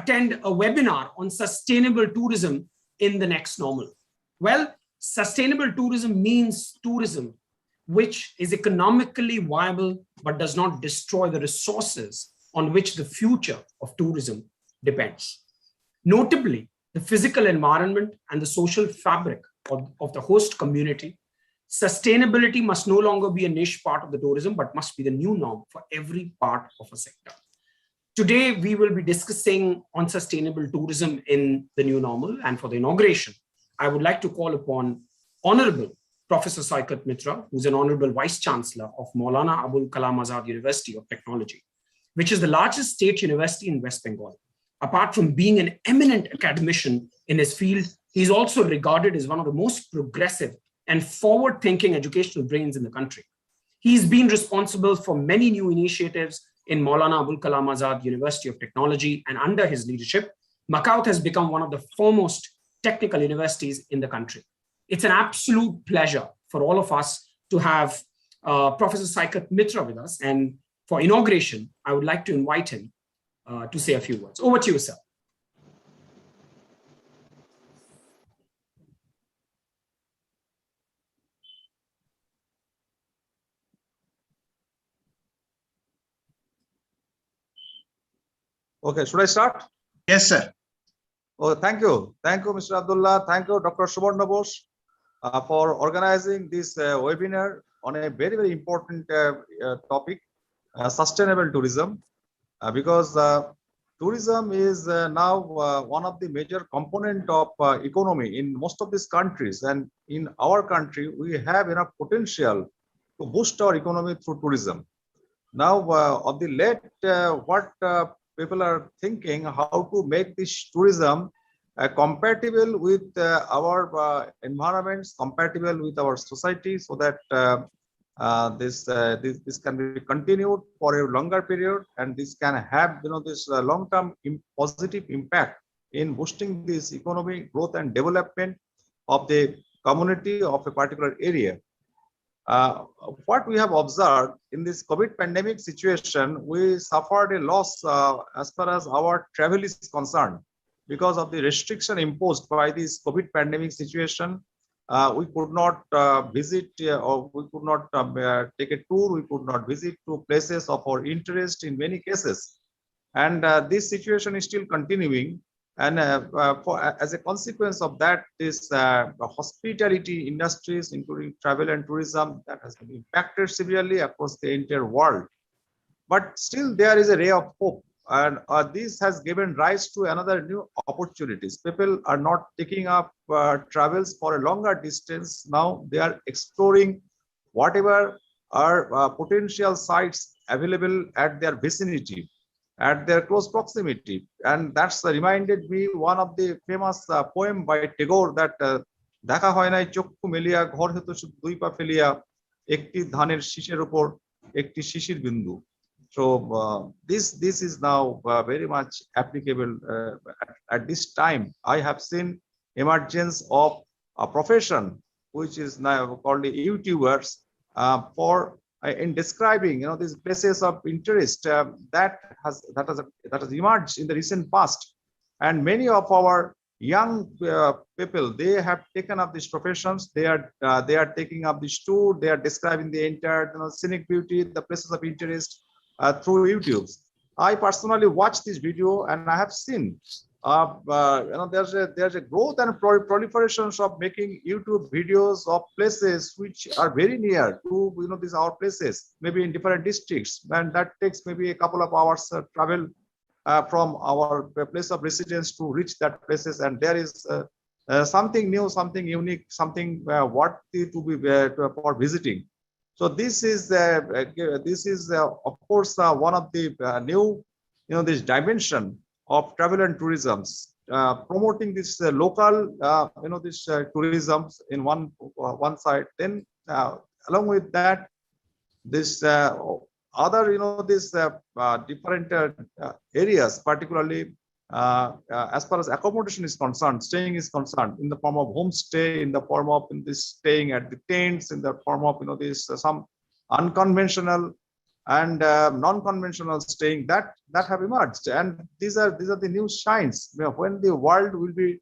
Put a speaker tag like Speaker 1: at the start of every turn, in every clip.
Speaker 1: attend a webinar on sustainable tourism in the next normal? Well, sustainable tourism means tourism which is economically viable but does not destroy the resources on which the future of tourism depends. Notably, the physical environment and the social fabric of the host community. Sustainability must no longer be a niche part of the tourism, but must be the new norm for every part of a sector. Today, we will be discussing on sustainable tourism in the new normal. And for the inauguration, I would like to call upon Honorable Professor Saikat Mitra, who's an Honorable Vice Chancellor of Maulana Abul Kalam Azad University of Technology, which is the largest state university in West Bengal. Apart from being an eminent academician in his field, he's also regarded as one of the most progressive and forward-thinking educational brains in the country. He's been responsible for many new initiatives in Maulana Abul Kalam Azad University of Technology, and under his leadership, Makaut has become one of the foremost technical universities in the country. It's an absolute pleasure for all of us to have Professor Saikat Mitra with us, and for inauguration, I would like to invite him to say a few words. Over to you, sir.
Speaker 2: Okay, should I start?
Speaker 3: Yes, sir.
Speaker 2: Oh, thank you. Thank you, Mr. Abdullah. Thank you, Dr. Subarna Bose, for organizing this webinar on a very, very important topic, sustainable tourism, because tourism is now one of the major component of economy in most of these countries. And in our country, we have enough potential to boost our economy through tourism. Now, of the late, what people are thinking how to make this tourism compatible with our environments, compatible with our society, so that this can be continued for a longer period, and this can have this long-term positive impact in boosting this economic growth and development of the community of a particular area. What we have observed in this COVID pandemic situation, we suffered a loss as far as our travel is concerned, because of the restriction imposed by this COVID pandemic situation. We could not visit or we could not take a tour. We could not visit to places of our interest in many cases. And this situation is still continuing. And as a consequence of that, this hospitality industries, including travel and tourism, that has been impacted severely across the entire world. But still, there is a ray of hope, and this has given rise to another new opportunities. People are not taking up travels for a longer distance. Now they are exploring whatever are potential sites available at their vicinity, at their close proximity. And that's reminded me one of the famous poem by Tagore, that দেখা হয় নাই চক্ষু মেলিয়া ঘর হতে দুই পা ফেলিয়া একটি ধানের শীষের উপর একটি শিশির বিন্দু. So this is now very much applicable at this time. I have seen emergence of a profession which is now called the YouTubers for in describing these places of interest that has emerged in the recent past. And many of our young people, they have taken up these professions. They are taking up this tour. They are describing the entire scenic beauty, the places of interest through YouTube. I personally watched this video, and I have seen there's a growth and proliferation of making YouTube videos of places which are very near to these our places, maybe in different districts, and that takes maybe a couple of hours travel from our place of residence to reach that places. And there is something new, something unique, something worthy to be for visiting. So this is of course one of the new this dimension of travel and tourism, promoting this local this tourism in one side. Then along with that, this other this different areas, particularly as far as accommodation is concerned, staying is concerned, in the form of homestay, in the form of this staying at the tents, in the form of this some unconventional and non-conventional staying that have emerged, and these are the new signs when the world will be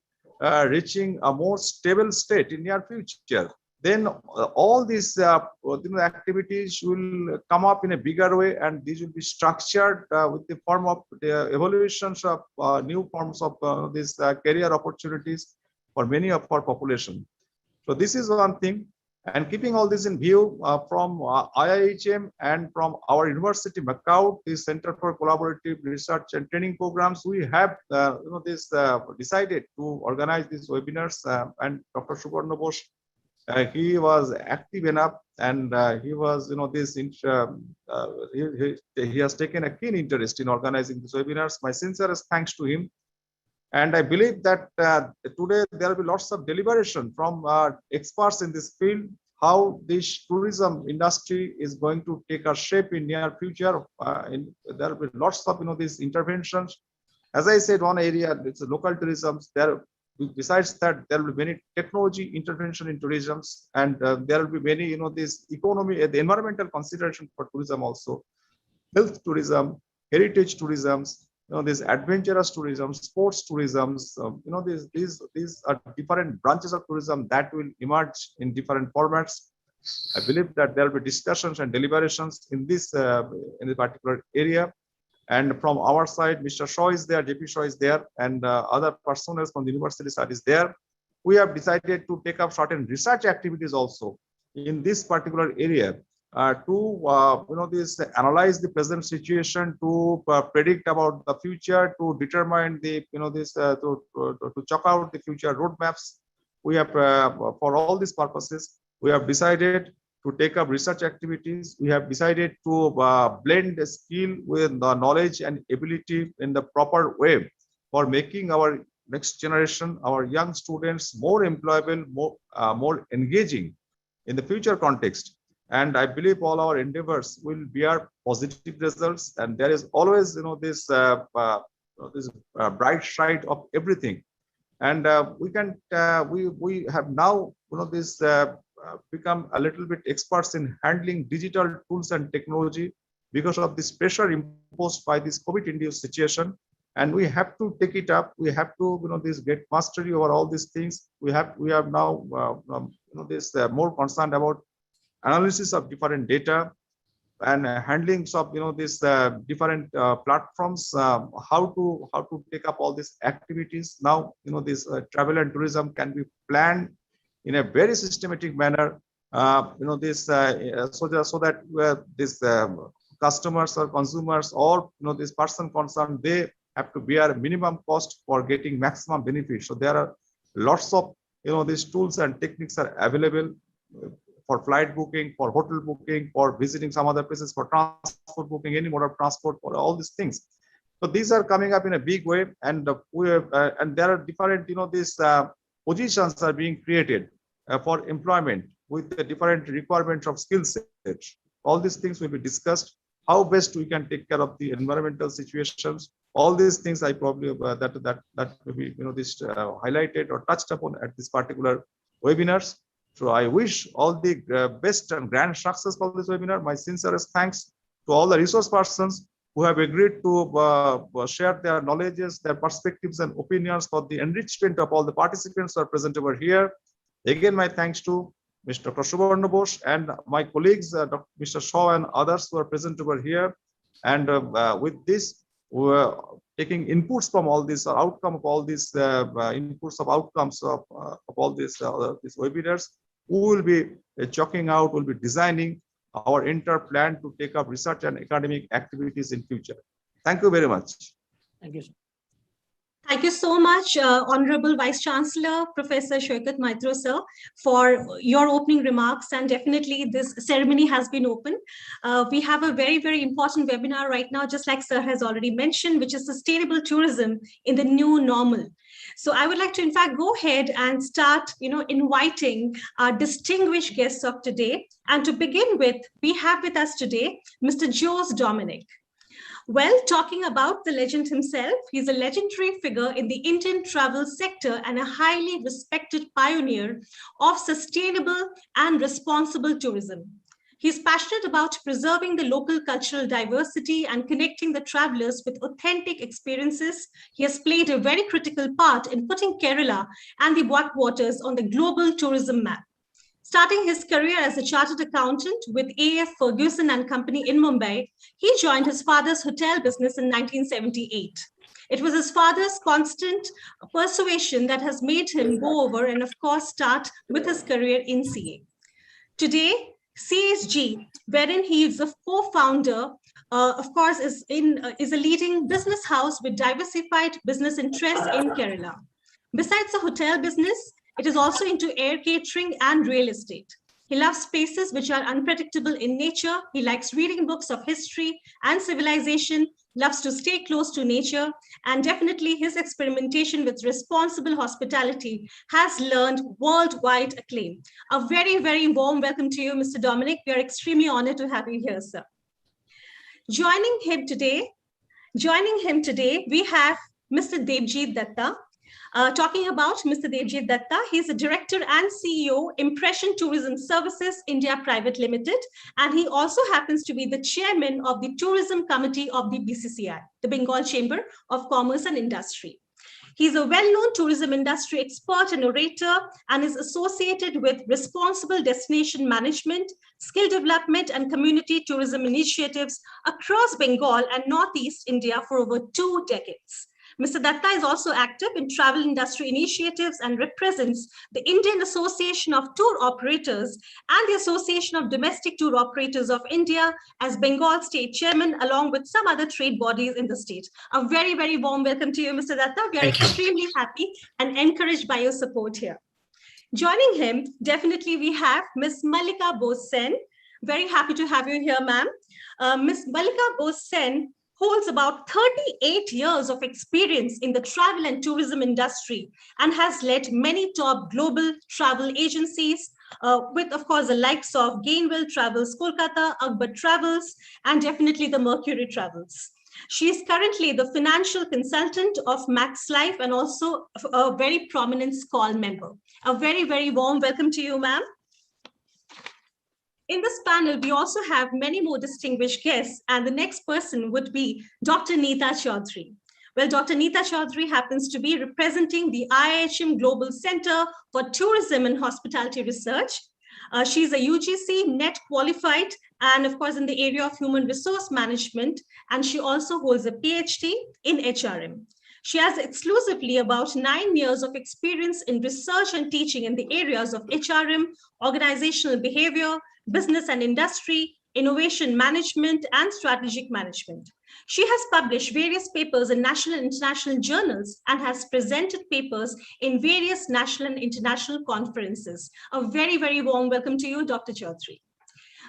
Speaker 2: reaching a more stable state in near future. Then all these activities will come up in a bigger way, and these will be structured with the form of the evolutions of new forms of these career opportunities for many of our population. So this is one thing. And keeping all this in view, from IIHM and from our university, Macau, the Center for Collaborative Research and Training Programs, we have decided to organize these webinars. And Dr. Subarna Bose, he was active enough, and he was, he has taken a keen interest in organizing these webinars. My sincerest thanks to him. And I believe that today there will be lots of deliberation from experts in this field, how this tourism industry is going to take a shape in near future. There will be lots of these interventions. As I said, one area, it's local tourism. There, besides that, there will be many technology intervention in tourism, and there will be many this economy, the environmental consideration for tourism also, health tourism, heritage tourism. These adventurous tourism, sports tourism, these are different branches of tourism that will emerge in different formats. I believe that there will be discussions and deliberations in this particular area. And from our side, Mr. Shaw is there, JP Shaw is there, and other personnel from the university side is there. We have decided to take up certain research activities also in this particular area. To analyze the present situation, to predict about the future, to determine the to chalk out the future roadmaps. We have for all these purposes, we have decided to take up research activities. We have decided to blend the skill with the knowledge and ability in the proper way for making our next generation, our young students, more employable, more engaging in the future context. And I believe all our endeavors will bear positive results. And there is always, this bright side of everything. And we have now, become a little bit experts in handling digital tools and technology because of this pressure imposed by this COVID-induced situation. And we have to take it up. We have to, get mastery over all these things. We are now, more concerned about analysis of different data and handlings of these different platforms, how to take up all these activities. Now this travel and tourism can be planned in a very systematic manner, so that these customers or consumers or this person concerned, they have to bear minimum cost for getting maximum benefit. So there are lots of these tools and techniques are available for flight booking, for hotel booking, for visiting some other places, for transport booking, any mode of transport, for all these things. So these are coming up in a big way, and and there are different, these positions are being created for employment with the different requirements of skill sets. All these things will be discussed. How best we can take care of the environmental situations. All these things I probably that will be this highlighted or touched upon at this particular webinars. So I wish all the best and grand success for this webinar. My sincerest thanks to all the resource persons who have agreed to share their knowledges, their perspectives and opinions for the enrichment of all the participants who are present over here. Again, my thanks to Mr. Subarna Bose and my colleagues, Dr. Mr. Shaw and others who are present over here. And with this, we're taking inputs from all this, outcome of all these inputs of outcomes of all these webinars. We will be chalking out, we'll be designing our entire plan to take up research and academic activities in future. Thank you very much.
Speaker 1: Thank you, sir.
Speaker 3: Thank you so much, Honorable Vice Chancellor, Professor Shaukat Maitro, sir, for your opening remarks. And definitely this ceremony has been open. We have a very, very important webinar right now, just like sir has already mentioned, which is sustainable tourism in the new normal. So I would like to, in fact, go ahead and start, inviting our distinguished guests of today. And to begin with, we have with us today, Mr. Jose Dominic. Well, talking about the legend himself, he's a legendary figure in the Indian travel sector and a highly respected pioneer of sustainable and responsible tourism. He's passionate about preserving the local cultural diversity and connecting the travelers with authentic experiences. He has played a very critical part in putting Kerala and the backwaters on the global tourism map. Starting his career as a chartered accountant with A.F. Ferguson and Company in Mumbai, he joined his father's hotel business in 1978. It was his father's constant persuasion that has made him go over and, of course, start with his career in CA. Today, CSG, wherein he is a co-founder, of course, is a leading business house with diversified business interests in Kerala. Besides the hotel business, it is also into air catering and real estate. He loves spaces which are unpredictable in nature. He likes reading books of history and civilization, loves to stay close to nature, and definitely his experimentation with responsible hospitality has learned worldwide acclaim. A very, very warm welcome to you, Mr. Dominic. We are extremely honored to have you here, sir. Joining him today, we have Mr. Devjit Datta. Talking about Mr. Devjit Datta, he's the director and CEO, Impression Tourism Services India Private Limited, and he also happens to be the chairman of the Tourism Committee of the BCCI, the Bengal Chamber of Commerce and Industry. He's a well-known tourism industry expert and orator and is associated with responsible destination management, skill development, and community tourism initiatives across Bengal and Northeast India for over 2 decades. Mr. Datta is also active in travel industry initiatives and represents the Indian Association of Tour Operators and the Association of Domestic Tour Operators of India as Bengal State Chairman, along with some other trade bodies in the state. A very, very warm welcome to you, Mr. Datta. We are extremely happy and encouraged by your support here. Joining him, definitely we have Ms. Mallika Bose-Sen. Very happy to have you here, ma'am. Ms. Mallika Bose-Sen holds about 38 years of experience in the travel and tourism industry and has led many top global travel agencies with, of course, the likes of Gainwell Travels Kolkata, Akbar Travels, and definitely the Mercury Travels. She is currently the financial consultant of Max Life and also a very prominent SCOL member. A very, very warm welcome to you, ma'am. In this panel, we also have many more distinguished guests, and the next person would be Dr. Neeta Chaudhary. Well, Dr. Neeta Chaudhary happens to be representing the IIHM Global Center for Tourism and Hospitality Research. She's a UGC NET qualified and, of course, in the area of human resource management, and she also holds a PhD in HRM. She has exclusively about 9 years of experience in research and teaching in the areas of HRM, organizational behavior, business and industry, innovation management, and strategic management. She has published various papers in national and international journals and has presented papers in various national and international conferences. A very, very warm welcome to you, Dr. Chaudhary.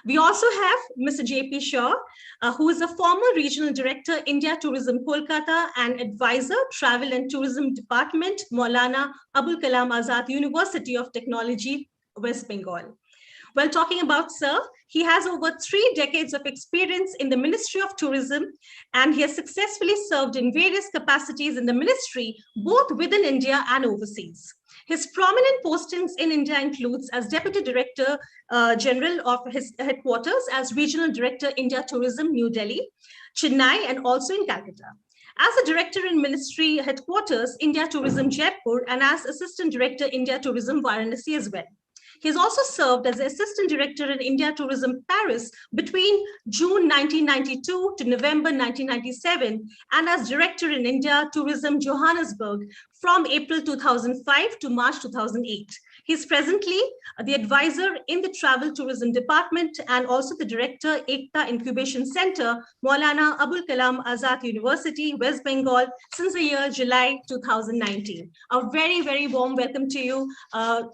Speaker 3: We also have Mr. J.P. Shaw, who is a former Regional Director, India Tourism Kolkata, and Advisor, Travel and Tourism Department, Maulana Abul Kalam Azad University of Technology, West Bengal. Well, talking about Sir, he has over 3 decades of experience in the Ministry of Tourism, and he has successfully served in various capacities in the ministry, both within India and overseas. His prominent postings in India includes as Deputy Director General of his headquarters, as Regional Director, India Tourism, New Delhi, Chennai, and also in Calcutta. As a Director in Ministry Headquarters, India Tourism, Jaipur, and as Assistant Director, India Tourism, Varanasi as well. He has also served as the Assistant Director in India Tourism Paris between June 1992 to November 1997, and as Director in India Tourism Johannesburg from April 2005 to March 2008. He is presently the advisor in the Travel Tourism Department and also the Director, Ekta Incubation Center, Maulana Abul Kalam Azad University, West Bengal, since the year July 2019. A very, very warm welcome to you,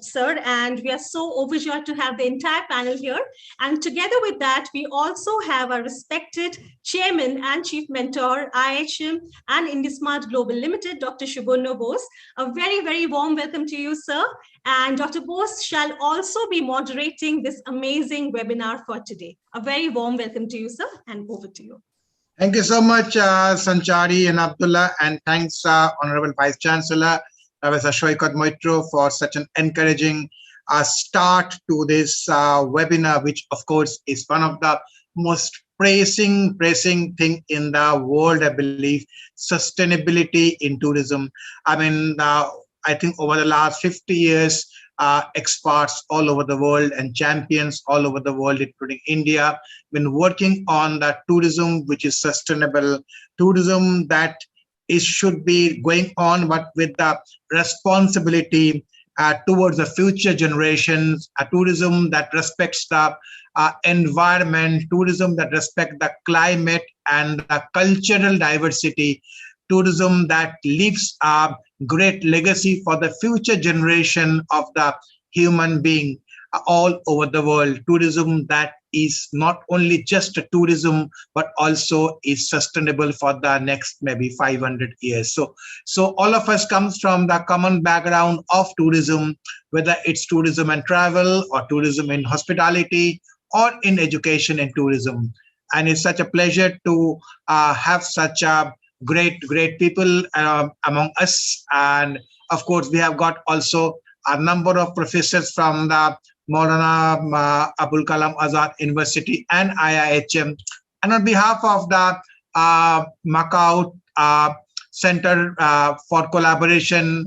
Speaker 3: sir. And we are so overjoyed to have the entire panel here. And together with that, we also have our respected Chairman and Chief Mentor, IIHM and IndiSmart Global Limited, Dr. Subhorna Bose. A very, very warm welcome to you, sir. And Dr. Bose shall also be moderating this amazing webinar for today. A very warm welcome to you, sir, and over to you.
Speaker 4: Thank you so much, Sanchari and Abdullah, and thanks, Honorable Vice Chancellor, Professor Shoykat Moitro, for such an encouraging start to this webinar, which of course is one of the most pressing thing in the world, I believe, sustainability in tourism. I mean, I think over the last 50 years, experts all over the world and champions all over the world, including India, been working on the tourism which is sustainable, tourism that is should be going on, but with the responsibility towards the future generations, a tourism that respects the environment, tourism that respects the climate and the cultural diversity, tourism that leaves a great legacy for the future generation of the human being all over the world. Tourism that is not only just a tourism, but also is sustainable for the next maybe 500 years. So all of us comes from the common background of tourism, whether it's tourism and travel or tourism in hospitality or in education and tourism. And it's such a pleasure to have such a great people among us. And of course, we have got also a number of professors from the Maulana Abul Kalam Azad University and IIHM. And on behalf of the Macau Center for Collaboration,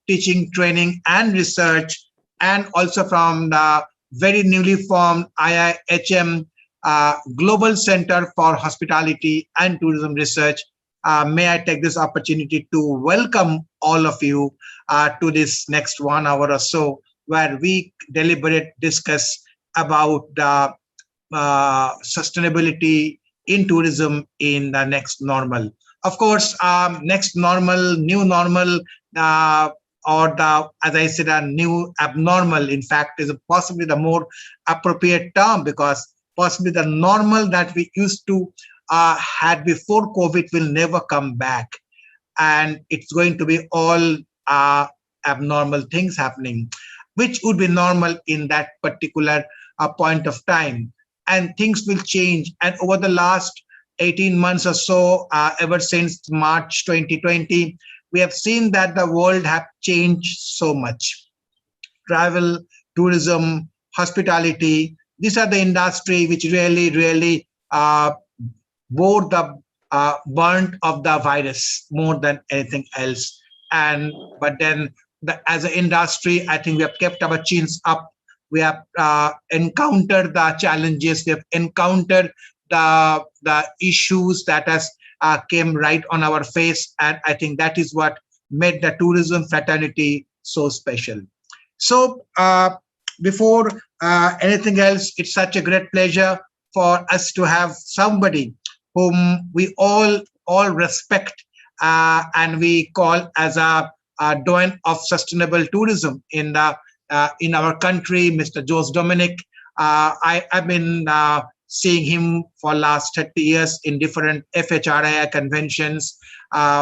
Speaker 4: Teaching, Training and Research, and also from the very newly formed IIHM Global Center for Hospitality and Tourism Research, may I take this opportunity to welcome all of you to this next 1 hour or so, where we deliberate, discuss about the sustainability in tourism in the next normal. Of course, next normal, new normal, or the, as I said, a new abnormal, in fact, is possibly the more appropriate term, because possibly the normal that we used to had before COVID will never come back. And it's going to be all abnormal things happening, which would be normal in that particular point of time. And things will change. And over the last 18 months or so, ever since March 2020, we have seen that the world have changed so much. Travel, tourism, hospitality, these are the industry which really bore the burnt of the virus more than anything else. But then as an industry, I think we have kept our chins up. We have encountered the challenges. We have encountered the issues that has came right on our face. And I think that is what made the tourism fraternity so special. So before anything else, it's such a great pleasure for us to have somebody whom we all respect and we call as a doyen of sustainable tourism in our country, Mr. Jose Dominic. I've been seeing him for last 30 years in different FHRI conventions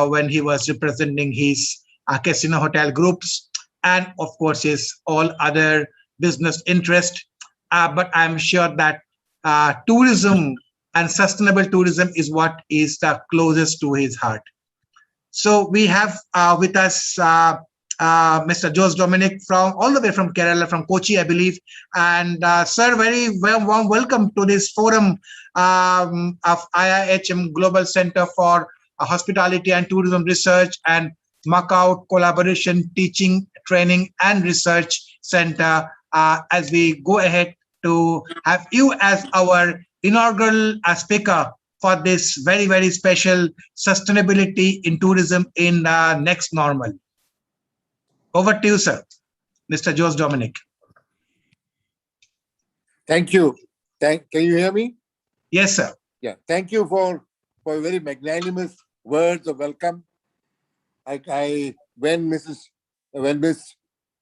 Speaker 4: when he was representing his casino hotel groups, and of course his all other business interest. But I'm sure that tourism and sustainable tourism is what is the closest to his heart. So we have with us Mr. Jose Dominic from all the way from Kerala, from Kochi, I believe. And sir, very warm welcome to this forum of IIHM Global Center for Hospitality and Tourism Research and Macau Collaboration Teaching, Training and Research Center, as we go ahead to have you as our inaugural speaker for this very special sustainability in tourism in the next normal. Over to you, sir, Mr. Jose Dominic.
Speaker 5: Thank you. Can you hear me?
Speaker 4: Yes, sir.
Speaker 5: Yeah. Thank you for very magnanimous words of welcome. When Miss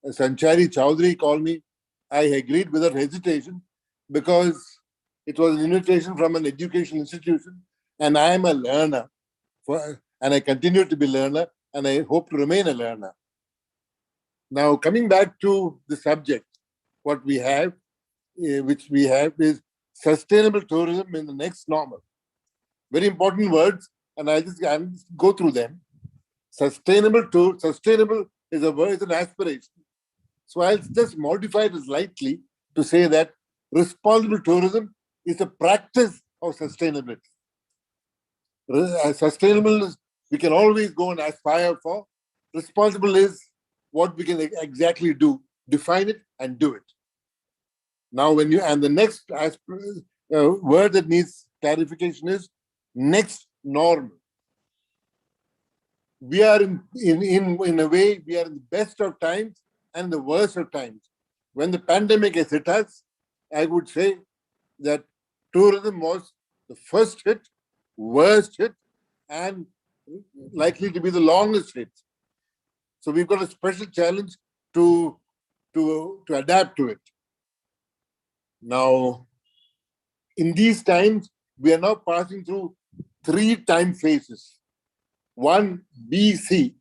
Speaker 5: Sanchari Chowdhury called me, I agreed without hesitation, because it was an invitation from an education institution, and I am a learner, and I continue to be a learner, and I hope to remain a learner. Now, coming back to the subject, what we have, which we have is sustainable tourism in the next normal. Very important words, and I'll just go through them. Sustainable is a word, it's an aspiration. So I'll just modify it slightly to say that responsible tourism is a practice of sustainability. Sustainable is we can always go and aspire for. Responsible is what we can exactly do, define it and do it. Now, when you, and the next word that needs clarification is next normal. We are in a way, we are in the best of times and the worst of times. When the pandemic has hit us, I would say that tourism was the first hit, worst hit, and likely to be the longest hit. So we've got a special challenge to adapt to it. Now, in these times, we are now passing through 3 time phases. One, BC,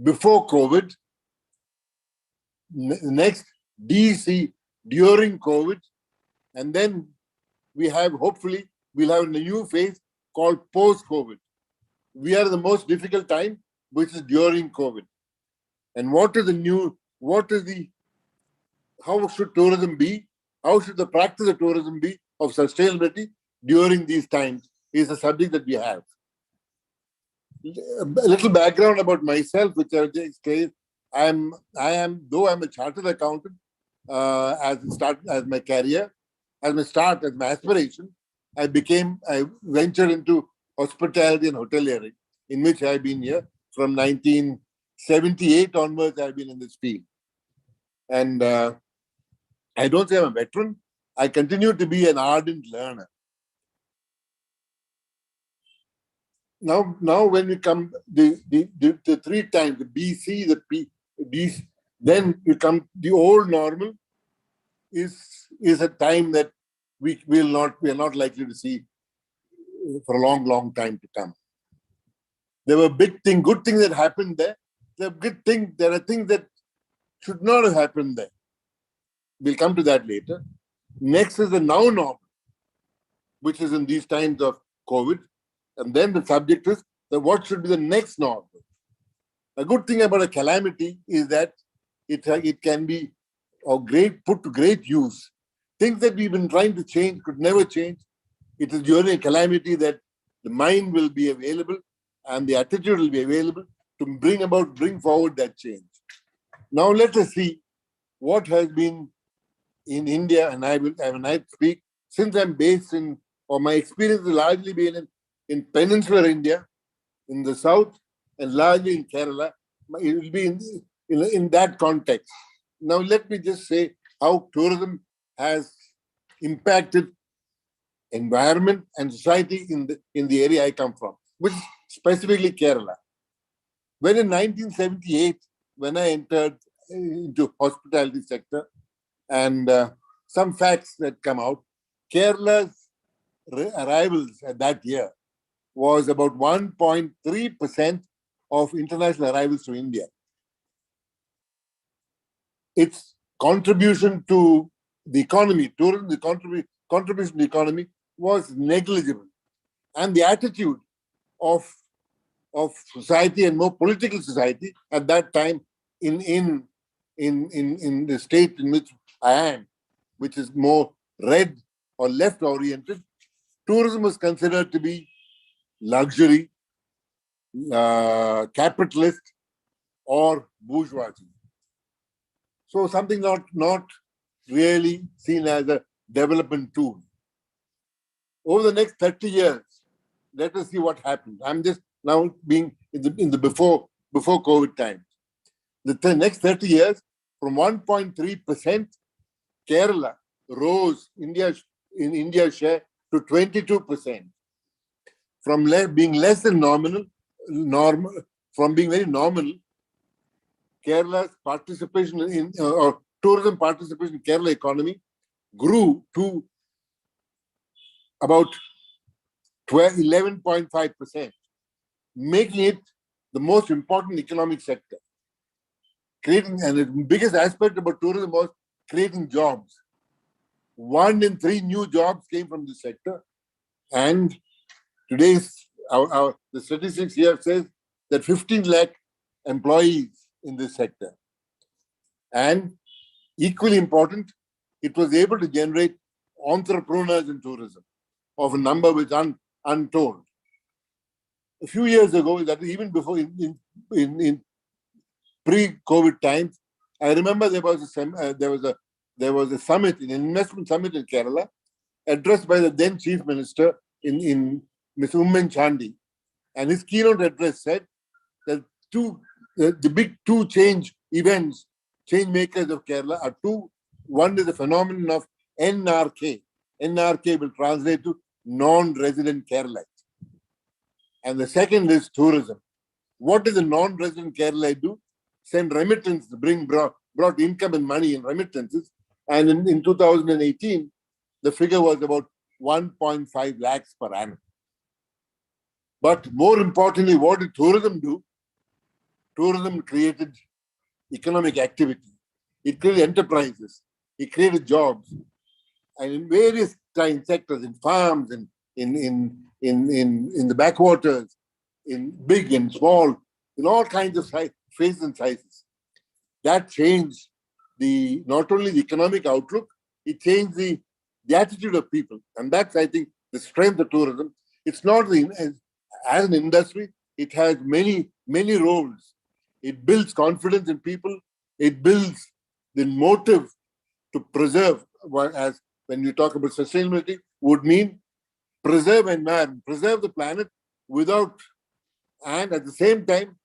Speaker 5: before COVID. Next, DC, during COVID. And then we have, hopefully, we'll have a new phase called post-COVID. We are the most difficult time, which is during COVID. And how should tourism be? How should the practice of tourism be of sustainability during these times is a subject that we have. A little background about myself, which I just say, though I'm a chartered accountant, as my career, as my aspiration, I ventured into hospitality and hoteliering, in which I've been here from 1978 onwards. I've been in this field. And I don't say I'm a veteran. I continue to be an ardent learner. Now when we come the 3 times, the BC, the DC, then you come the old normal is a time that we are not likely to see for a long time to come. There were good things that happened there. There are things that should not have happened there. We'll come to that later. Next is the now normal, which is in these times of COVID. And then the subject is what should be the next normal. A good thing about a calamity is that it can be put to great use. Things that we've been trying to change could never change. It is during a calamity that the mind will be available and the attitude will be available to bring forward that change. Now let us see what has been in India, and when I speak, since I'm based my experience has largely been in peninsular India, in the south, and largely in Kerala. It will be in that context. Now let me just say how tourism has impacted environment and society in the area I come from, which is specifically Kerala. When in 1978, when I entered into hospitality sector, and some facts that come out, Kerala's arrivals at that year was about 1.3% of international arrivals to India. Its contribution to the economy, tourism, the contribution to the economy was negligible. And the attitude of society and more political society at that time in the state in which I am, which is more red or left oriented, tourism was considered to be luxury, capitalist, or bourgeoisie. So something not really seen as a development tool. Over the next 30 years, let us see what happens. I'm just now being in the before COVID times. The next 30 years, from 1.3%, Kerala rose in India's share to 22%. From being less than normal, from being very nominal, Kerala's participation or tourism participation in Kerala economy grew to about 11.5%, making it the most important economic sector. And the biggest aspect about tourism was creating jobs. 1 in 3 new jobs came from this sector. And today's the statistics here says that 15 lakh employees in this sector. And equally important, it was able to generate entrepreneurs in tourism of a number which untold. A few years ago, that even before in pre-COVID times, I remember there was a summit, an investment summit in Kerala, addressed by the then Chief Minister in Ms. Oommen Chandy, and his keynote address said that the big two change makers of Kerala are two. One is the phenomenon of NRK. NRK will translate to non-resident Keralites. And the second is tourism. What does a non-resident Keralite do? Send remittances, brought income and money in remittances. And in 2018, the figure was about 1.5 lakhs per annum. But more importantly, what did tourism do? Tourism created economic activity. It created enterprises. It created jobs. And in various sectors, in farms, in the backwaters, in big and small, in all kinds of phases and sizes. That changed not only the economic outlook, it changed the attitude of people. And that's, I think, the strength of tourism. It's not as an industry, it has many, many roles. It builds confidence in people. It builds the motive to preserve, as when you talk about sustainability, would mean preserve environment, preserve the planet and at the same time,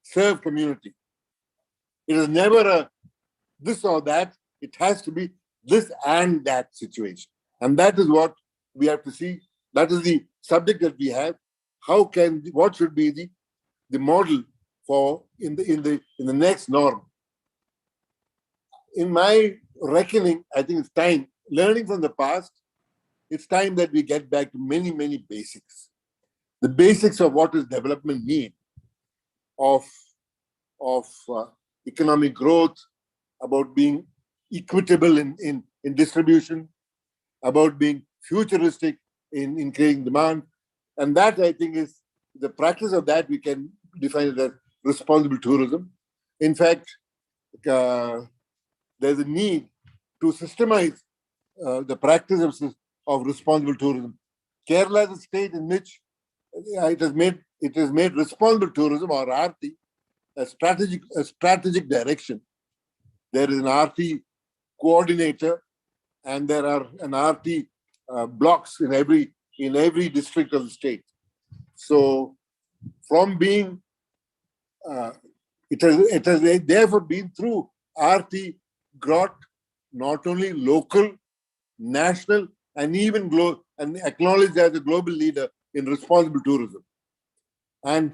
Speaker 5: serve community. It is never a this or that. It has to be this and that situation. And that is what we have to see. That is the subject that we have. What should be the model for in the next norm? In my reckoning, I think it's time, learning from the past, it's time that we get back to many, many basics. The basics of what does development mean, of economic growth, about being equitable in distribution, about being futuristic in creating demand. And that, I think, is the practice of that we can define it as responsible tourism. In fact, there's a need to systemize the practice of responsible tourism. Kerala is a state in which it has made responsible tourism, or RT, a strategic direction. There is an RT coordinator, and there are an RT blocks in every district of the state. So, from being, it has therefore been through RT got not only local, national, and even global, and acknowledged as a global leader in responsible tourism. And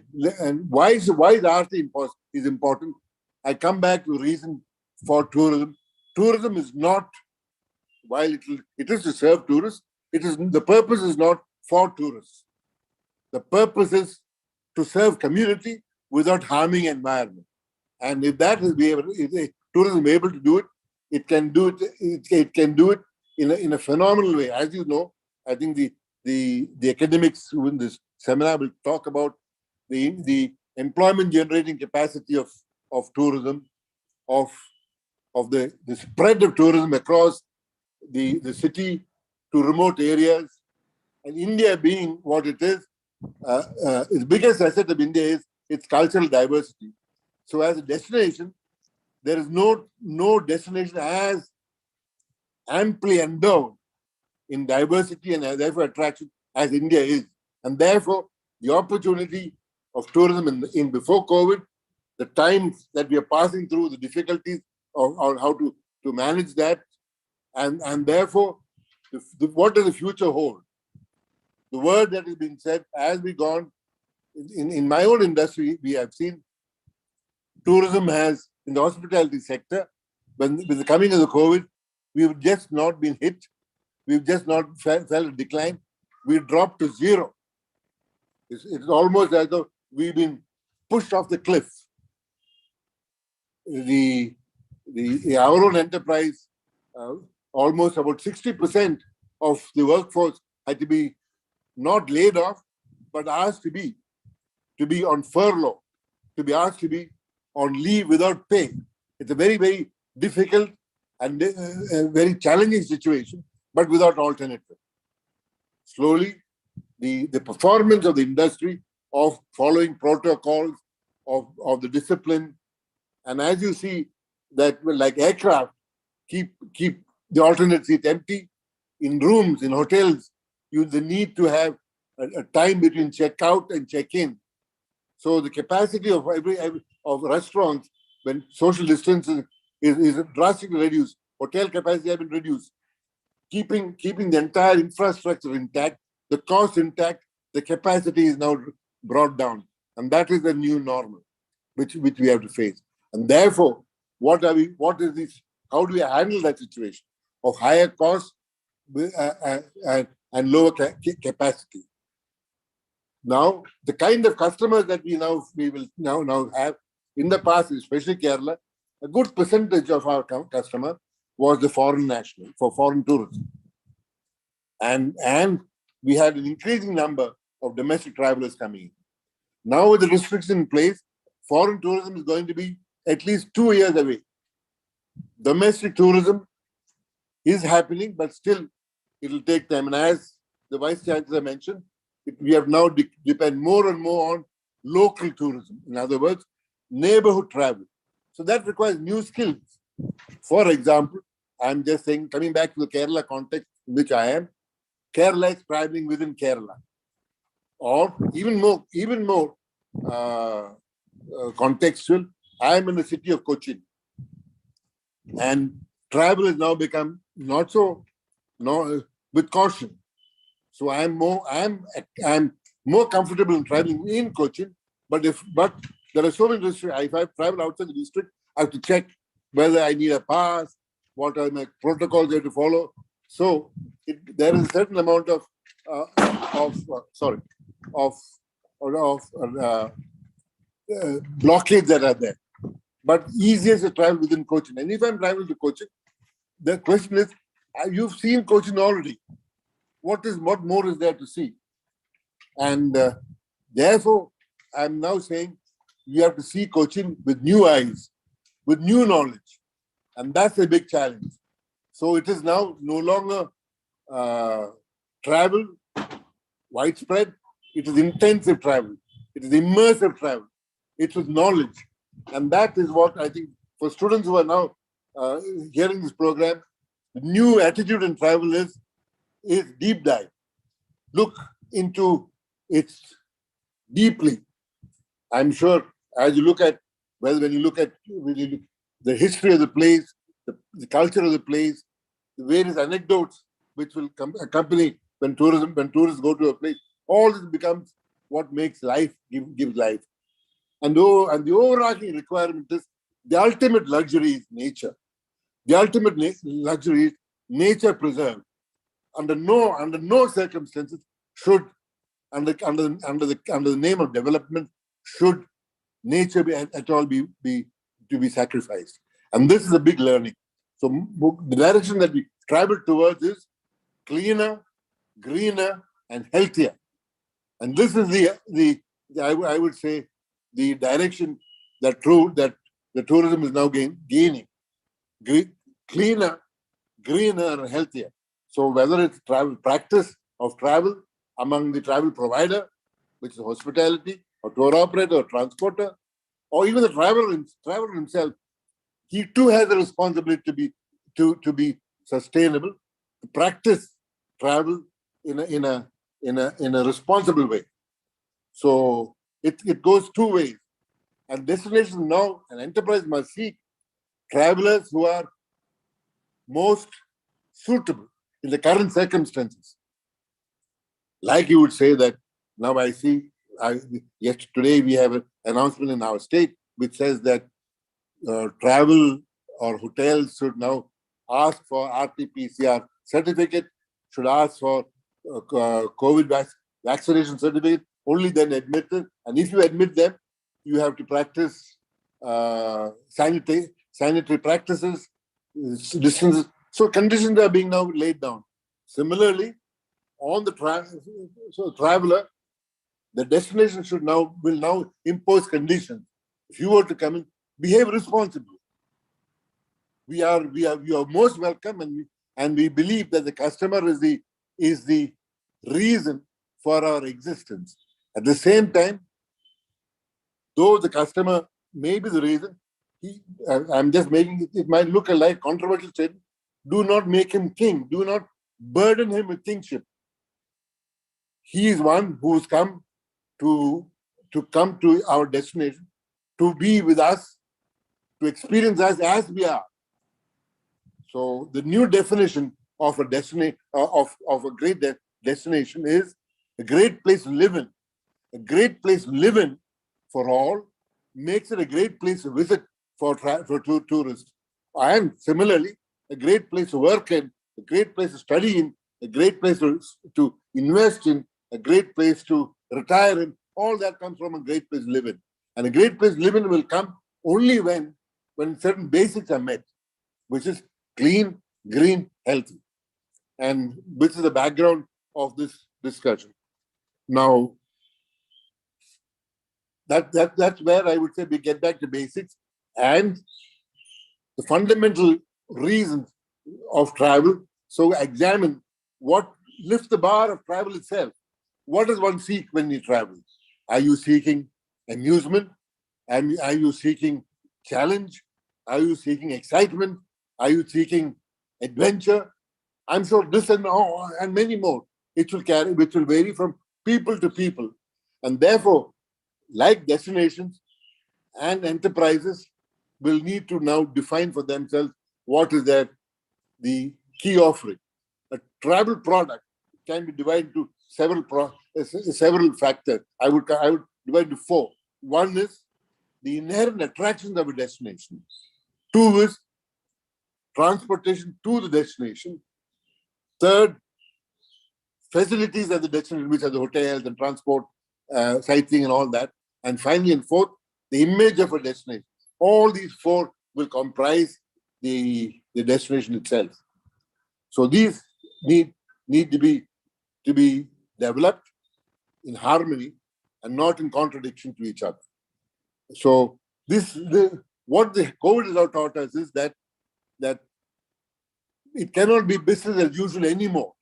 Speaker 5: why is RT is important? I come back to the reason for tourism. Tourism is not, while it is to serve tourists, the purpose is not for tourists. The purpose is to serve community without harming environment. And if tourism is able to do it, it can do it in a phenomenal way. As you know, I think the academics in this seminar will talk about the employment generating capacity of tourism, of the spread of tourism across the city to remote areas. And India being what it is, its biggest asset of India is its cultural diversity. So as a destination, there is no destination as amply endowed in diversity and therefore attraction as India is. And therefore, the opportunity of tourism in before COVID, the times that we are passing through, the difficulties of how to manage that, and therefore, what does the future hold? The word that has been said as we gone, in my own industry, we have seen tourism has, in the hospitality sector, with the coming of the COVID, we've just not been hit. We've just not felt a decline. We dropped to zero. It's almost as though we've been pushed off the cliff. Our own enterprise, almost about 60% of the workforce had to be not laid off, but asked to be on furlough, to be asked to be on leave without pay. It's a very, very difficult and a very challenging situation, but without alternative. Slowly, the performance of the industry of following protocols of the discipline, and as you see that like aircraft keep the alternate seat empty, in rooms, in hotels, the need to have a time between check out and check in. So the capacity of of restaurants when social distancing is drastically reduced, hotel capacity has been reduced, keeping the entire infrastructure intact, the cost intact, the capacity is now brought down, and that is the new normal, which we have to face. And therefore, what is this? How do we handle that situation of higher costs and lower capacity? Now, the kind of customers that we will now have, in the past, especially Kerala, a good percentage of our customer was the foreign national, for foreign tourism. And we had an increasing number of domestic travelers coming in. Now with the restrictions in place, foreign tourism is going to be at least 2 years away. Domestic tourism is happening, but still it will take time. And as the Vice Chancellor mentioned, we have now depend more and more on local tourism. In other words, neighborhood travel. So that requires new skills. For example, I'm just saying, coming back to the Kerala context in which I am, Kerala is traveling within Kerala. Or even more contextual, I am in the city of Cochin. And travel has now become not so with caution. So I'm more comfortable in traveling in Cochin, but there are so many restrictions. If I travel outside the district, I have to check whether I need a pass, what are my protocols I have to follow. So there is a certain amount of blockades that are there. But easiest to travel within Cochin. And if I'm traveling to Cochin, the question is, you've seen Cochin already. What more is there to see? And therefore, I'm now saying you have to see Cochin with new eyes, with new knowledge. And that's a big challenge. So it is now no longer travel, widespread. It is intensive travel. It is immersive travel. It's with knowledge. And that is what I think for students who are now hearing this program, the new attitude in travel is deep dive. Look into it deeply. I'm sure as you look at, when you look at the history of the place, the culture of the place, the various anecdotes which will accompany when tourists go to a place, all this becomes what makes life, gives life. And the overarching requirement is the ultimate luxury is nature. The ultimate luxury is nature preserved. Under no circumstances should, under the name of development, should nature at all be sacrificed. And this is a big learning. So the direction that we travel towards is cleaner, greener, and healthier. And this is I would say the direction that the tourism is now gaining. Cleaner, greener, and healthier. So whether it's practice of travel among the travel provider, which is hospitality, or tour operator, or transporter, or even the traveler himself, he too has a responsibility to be sustainable, to practice travel in a responsible way. So it goes two ways. And destinations now, an enterprise must seek travelers who are most suitable in the current circumstances. Like you would say that now I see, today we have an announcement in our state which says that travel or hotels should now ask for RT-PCR certificate, should ask for COVID vaccination certificate, only then admit them. And if you admit them, you have to practice sanitary practices, distances. So conditions are being now laid down. Similarly, on the traveler, the destination will now impose conditions. If you were to come in, behave responsibly. we are most welcome, and we believe that the customer is the reason for our existence. At the same time, though the customer may be the reason, I'm just making it might look like controversial statement. Do not make him king. Do not burden him with kingship. He is one who's come to come to our destination, to be with us, to experience us as we are. So the new definition of a of a great destination is a great place to live in. A great place to live in for all makes it a great place to visit for tourists. And similarly, a great place to work in, a great place to study in, a great place to invest in, a great place to retire in. All that comes from a great place to live in. And a great place to live in will come only when certain basics are met, which is clean, green, healthy. And which is the background of this discussion. Now, that's where I would say we get back to basics and the fundamental reasons of travel. So examine what lifts the bar of travel itself. What does one seek when you travel? Are you seeking amusement? And are you seeking challenge? Are you seeking excitement? Are you seeking adventure? I'm sure this and many more. Which will vary from people to people. And therefore, like destinations and enterprises will need to now define for themselves what is the key offering. A travel product can be divided into several factors. I would divide into four. One is the inherent attractions of a destination. Two is transportation to the destination. Third, facilities at the destination, which are the hotels and transport, sightseeing and all that. And finally, and fourth, the image of a destination. All these four will comprise the destination itself. So these need to be developed in harmony and not in contradiction to each other. So what the COVID has now taught us is that it cannot be business as usual anymore.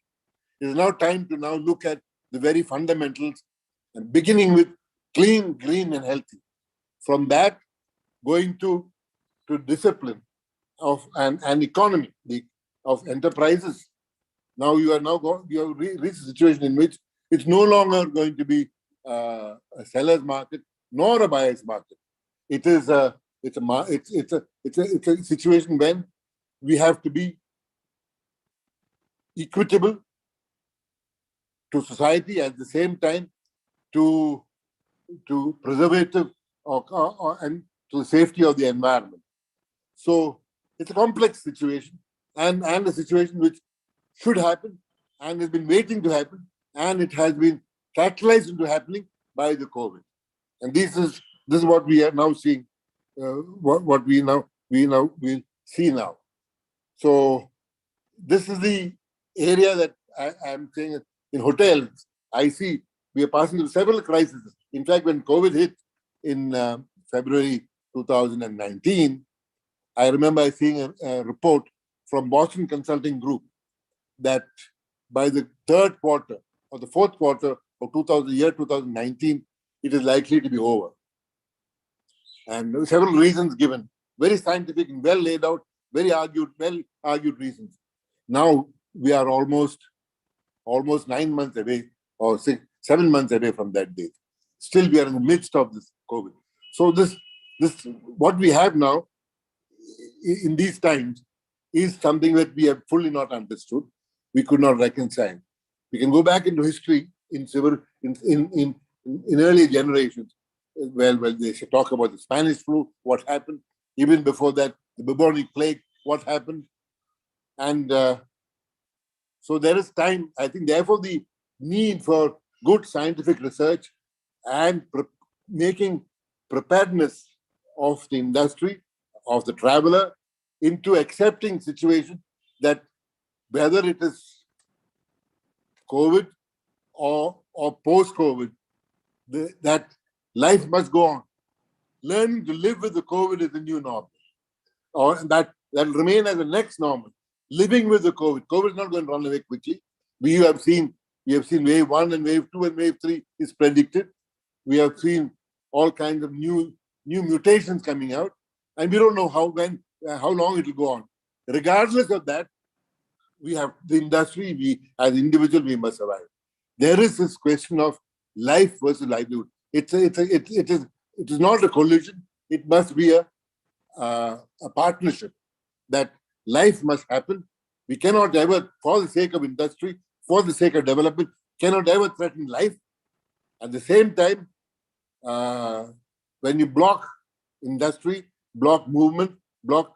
Speaker 5: It is now time to now look at the very fundamentals, and beginning with clean, green, and healthy. From that, going to discipline of and economy of enterprises. Now you have reached a situation in which it's no longer going to be a seller's market nor a buyer's market. It is a situation when we have to be equitable to society, at the same time to preservative and to the safety of the environment. So it's a complex situation and a situation which should happen and has been waiting to happen, and it has been catalyzed into happening by the COVID. And this is what we are now seeing, what we will see now. So this is the area that I am saying. In hotels, I see we are passing through several crises. In fact, when COVID hit in February 2019, I remember seeing a report from Boston Consulting Group that by the third quarter or the fourth quarter of 2019, it is likely to be over. And there were several reasons given, very scientific and well laid out, well argued reasons. Now we are almost 9 months away, or 7 months away from that date. Still, we are in the midst of this COVID. So this what we have now in these times is something that we have fully not understood. We could not reconcile. We can go back into history in early generations. Well, they should talk about the Spanish flu, what happened. Even before that, the bubonic plague, what happened. And so there is time. I think, therefore, the need for good scientific research and making preparedness of the industry, of the traveler, into accepting situation that whether it is COVID or post-COVID, that life must go on. Learning to live with the COVID is the new normal. And that that will remain as the next normal. Living with the COVID. COVID is not going to run away quickly. We have seen wave 1 and wave 2 and wave 3 is predicted. We have seen all kinds of new mutations coming out, and we don't know how long it will go on. Regardless of that, we have the industry. We as individuals, we must survive. There is this question of life versus livelihood. It is not a collision. It must be a partnership. That life must happen. We cannot ever, for the sake of industry, for the sake of development, cannot ever threaten life. At the same time, when you block industry, block movement, block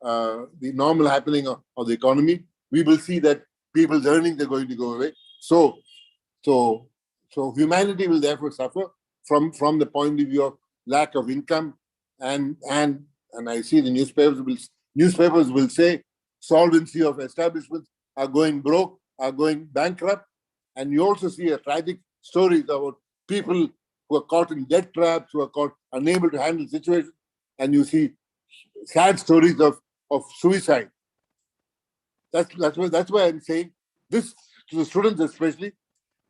Speaker 5: the normal happening of the economy, we will see that people's earnings are going to go away. So humanity will therefore suffer from the point of view of lack of income, and I see the newspapers will say solvency of establishments are going broke, are going bankrupt, and you also see a tragic stories about people who are caught in debt traps, who are caught unable to handle situations, and you see sad stories of suicide. That's why I'm saying this to the students especially.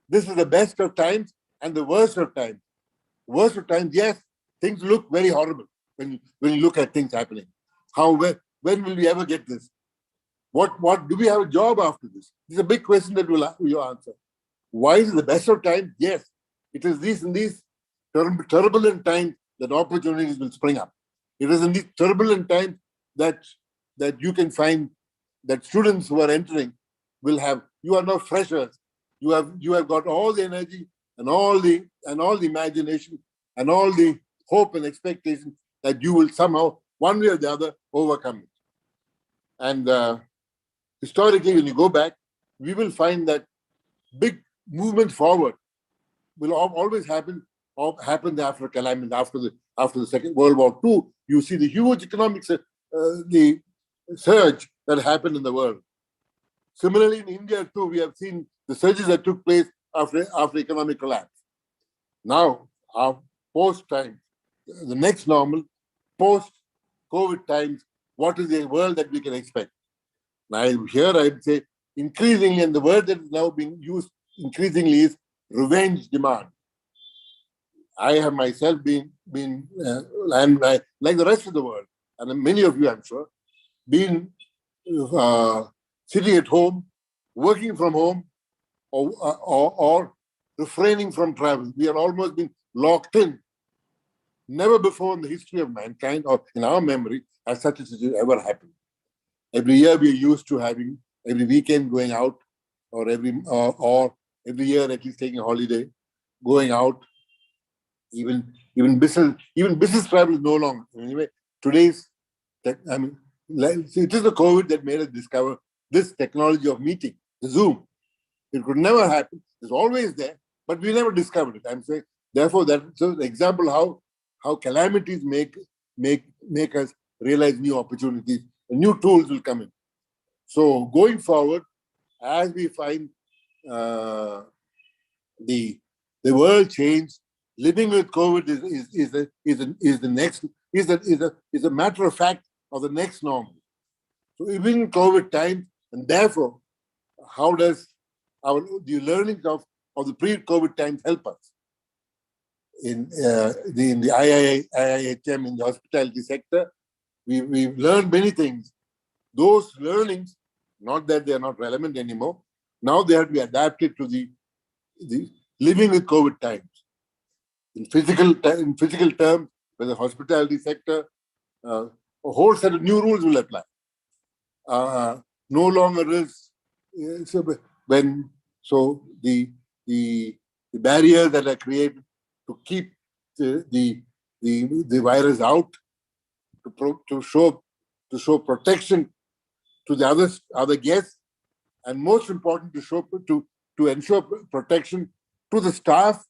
Speaker 5: This is the best of times and the worst of times. Worst of times, yes, things look very horrible when you look at things happening. When will we ever get this? What do we have a job after this? It's a big question that we'll answer. Why is it the best of times? Yes, it is in these turbulent times that opportunities will spring up. It is in these turbulent times that you can find that students who are entering will have. You are not freshers. You have got all the energy and all the imagination and all the hope and expectation that you will somehow, one way or the other, overcome it. And historically, when you go back, we will find that big movement forward will always happen after calamity, after the Second World War II. You see the huge economic the surge that happened in the world. Similarly, in India too, we have seen the surges that took place after economic collapse. Now, our post time, the next normal, post-COVID times, what is the world that we can expect? Now, here I'd say increasingly, and the word that is now being used increasingly is revenge demand. I have myself been and like the rest of the world, and many of you, I'm sure, been sitting at home, working from home, or refraining from travel. We have almost been locked in. Never before in the history of mankind, or in our memory, has such a situation ever happened. Every year we are used to having every weekend going out, or every year at least taking a holiday, going out. Even business travel is no longer. Anyway, it is the COVID that made us discover this technology of meeting, the Zoom. It could never happen. It's always there, but we never discovered it. I'm saying, therefore, that's an example how calamities make us realize new opportunities, and new tools will come in. So going forward, as we find the world change, living with COVID is a matter of fact of the next normal. So even in COVID times, and therefore, how does the learnings of the pre-COVID times help us? In the IIHM, in the hospitality sector, we've learned many things. Those learnings, not that they are not relevant anymore, now they have to be adapted to the living with COVID times. In physical terms, for the hospitality sector, a whole set of new rules will apply. No longer is the barriers that are created to keep the virus out, to show protection to the other guests, and most important, to ensure protection to the staff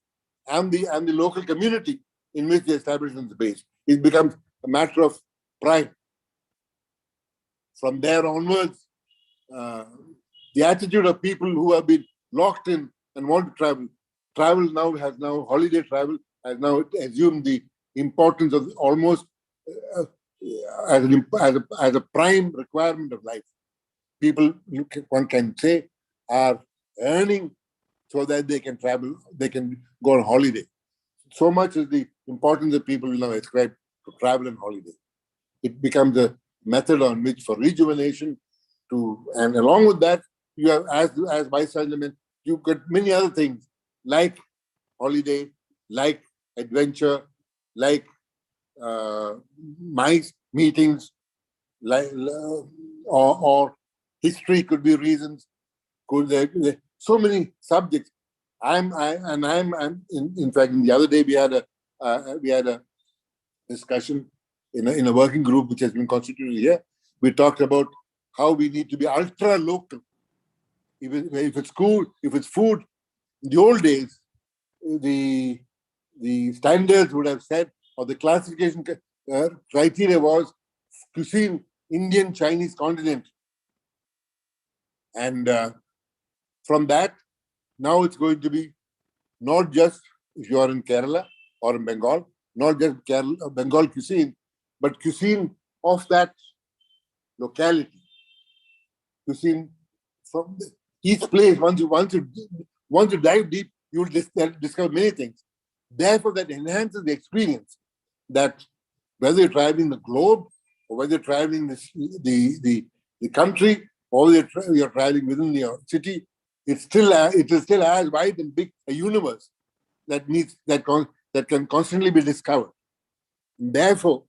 Speaker 5: and the local community in which the establishment is based. It becomes a matter of pride. From there onwards, the attitude of people who have been locked in and want to holiday travel has now assumed the importance of almost as a prime requirement of life. People, one can say, are earning so that they can travel, they can go on holiday. So much is the importance that people will now ascribe to travel and holiday. It becomes a method on which for rejuvenation and along with that, you have, as Vice Chancellor mentioned, you've got many other things like holiday, like adventure, like MICE meetings, like or history could be reasons. There so many subjects. In fact, the other day we had a discussion in a working group which has been constituted here. We talked about how we need to be ultra local. If it's school, if it's food, in the old days, the standards would have said, or the classification criteria was cuisine, Indian, Chinese continent. And from that, now it's going to be not just if you are in Kerala or in Bengal, not just Bengal cuisine, but cuisine of that locality. Cuisine from each place. Once you dive deep, you will discover many things. Therefore, that enhances the experience. That whether you're traveling the globe or whether you're traveling the country or you're traveling within your city, it is still as wide and big a universe that can constantly be discovered. And therefore,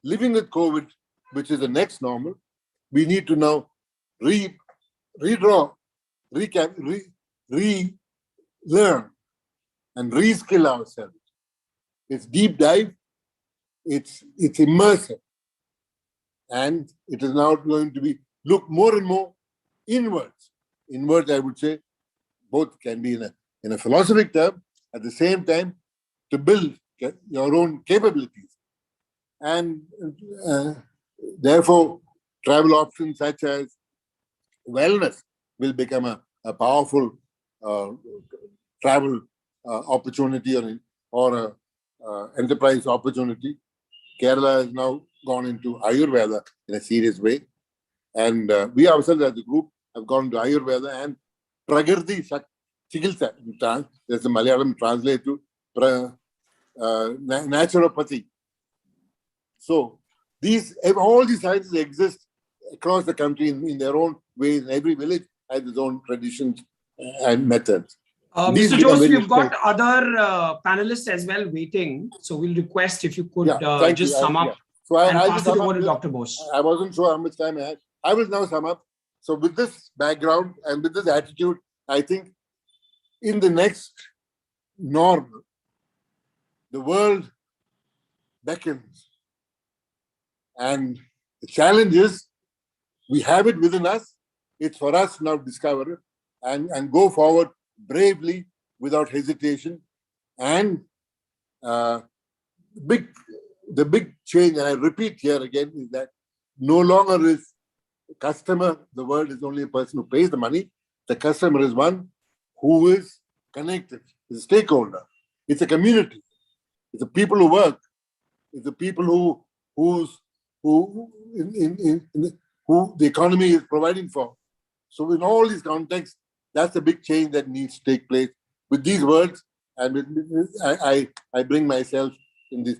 Speaker 5: living with COVID, which is the next normal, we need to now redraw, recap, relearn, and reskill ourselves. It's deep dive, it's immersive, and it is now going to be look more and more inwards. Inwards, I would say, both can be in a philosophic term, at the same time, to build your own capabilities. And therefore, travel options such as wellness will become a powerful travel opportunity or enterprise opportunity. Kerala has now gone into Ayurveda in a serious way. And we ourselves as a group have gone to Ayurveda and Prakriti Chikitsa. There's a Malayalam translate to naturopathy. So all these sciences exist across the country in their own ways. Every village has its own traditions and methods.
Speaker 1: Mr. Jose, we've got other panelists as well waiting. So we'll request if you could just sum up and pass it over to Dr. Bose.
Speaker 5: I wasn't sure how much time I had. I will now sum up. So with this background and with this attitude, I think in the next normal, the world beckons. And the challenge is, we have it within us. It's for us now to discover it and go forward bravely, without hesitation. And the big change, and I repeat here again, is that no longer is the customer, the world is only a person who pays the money. The customer is one who is connected, is a stakeholder. It's a community. It's the people who work. It's the people who the economy is providing for. So in all these contexts, that's a big change that needs to take place. With these words, and I bring myself in the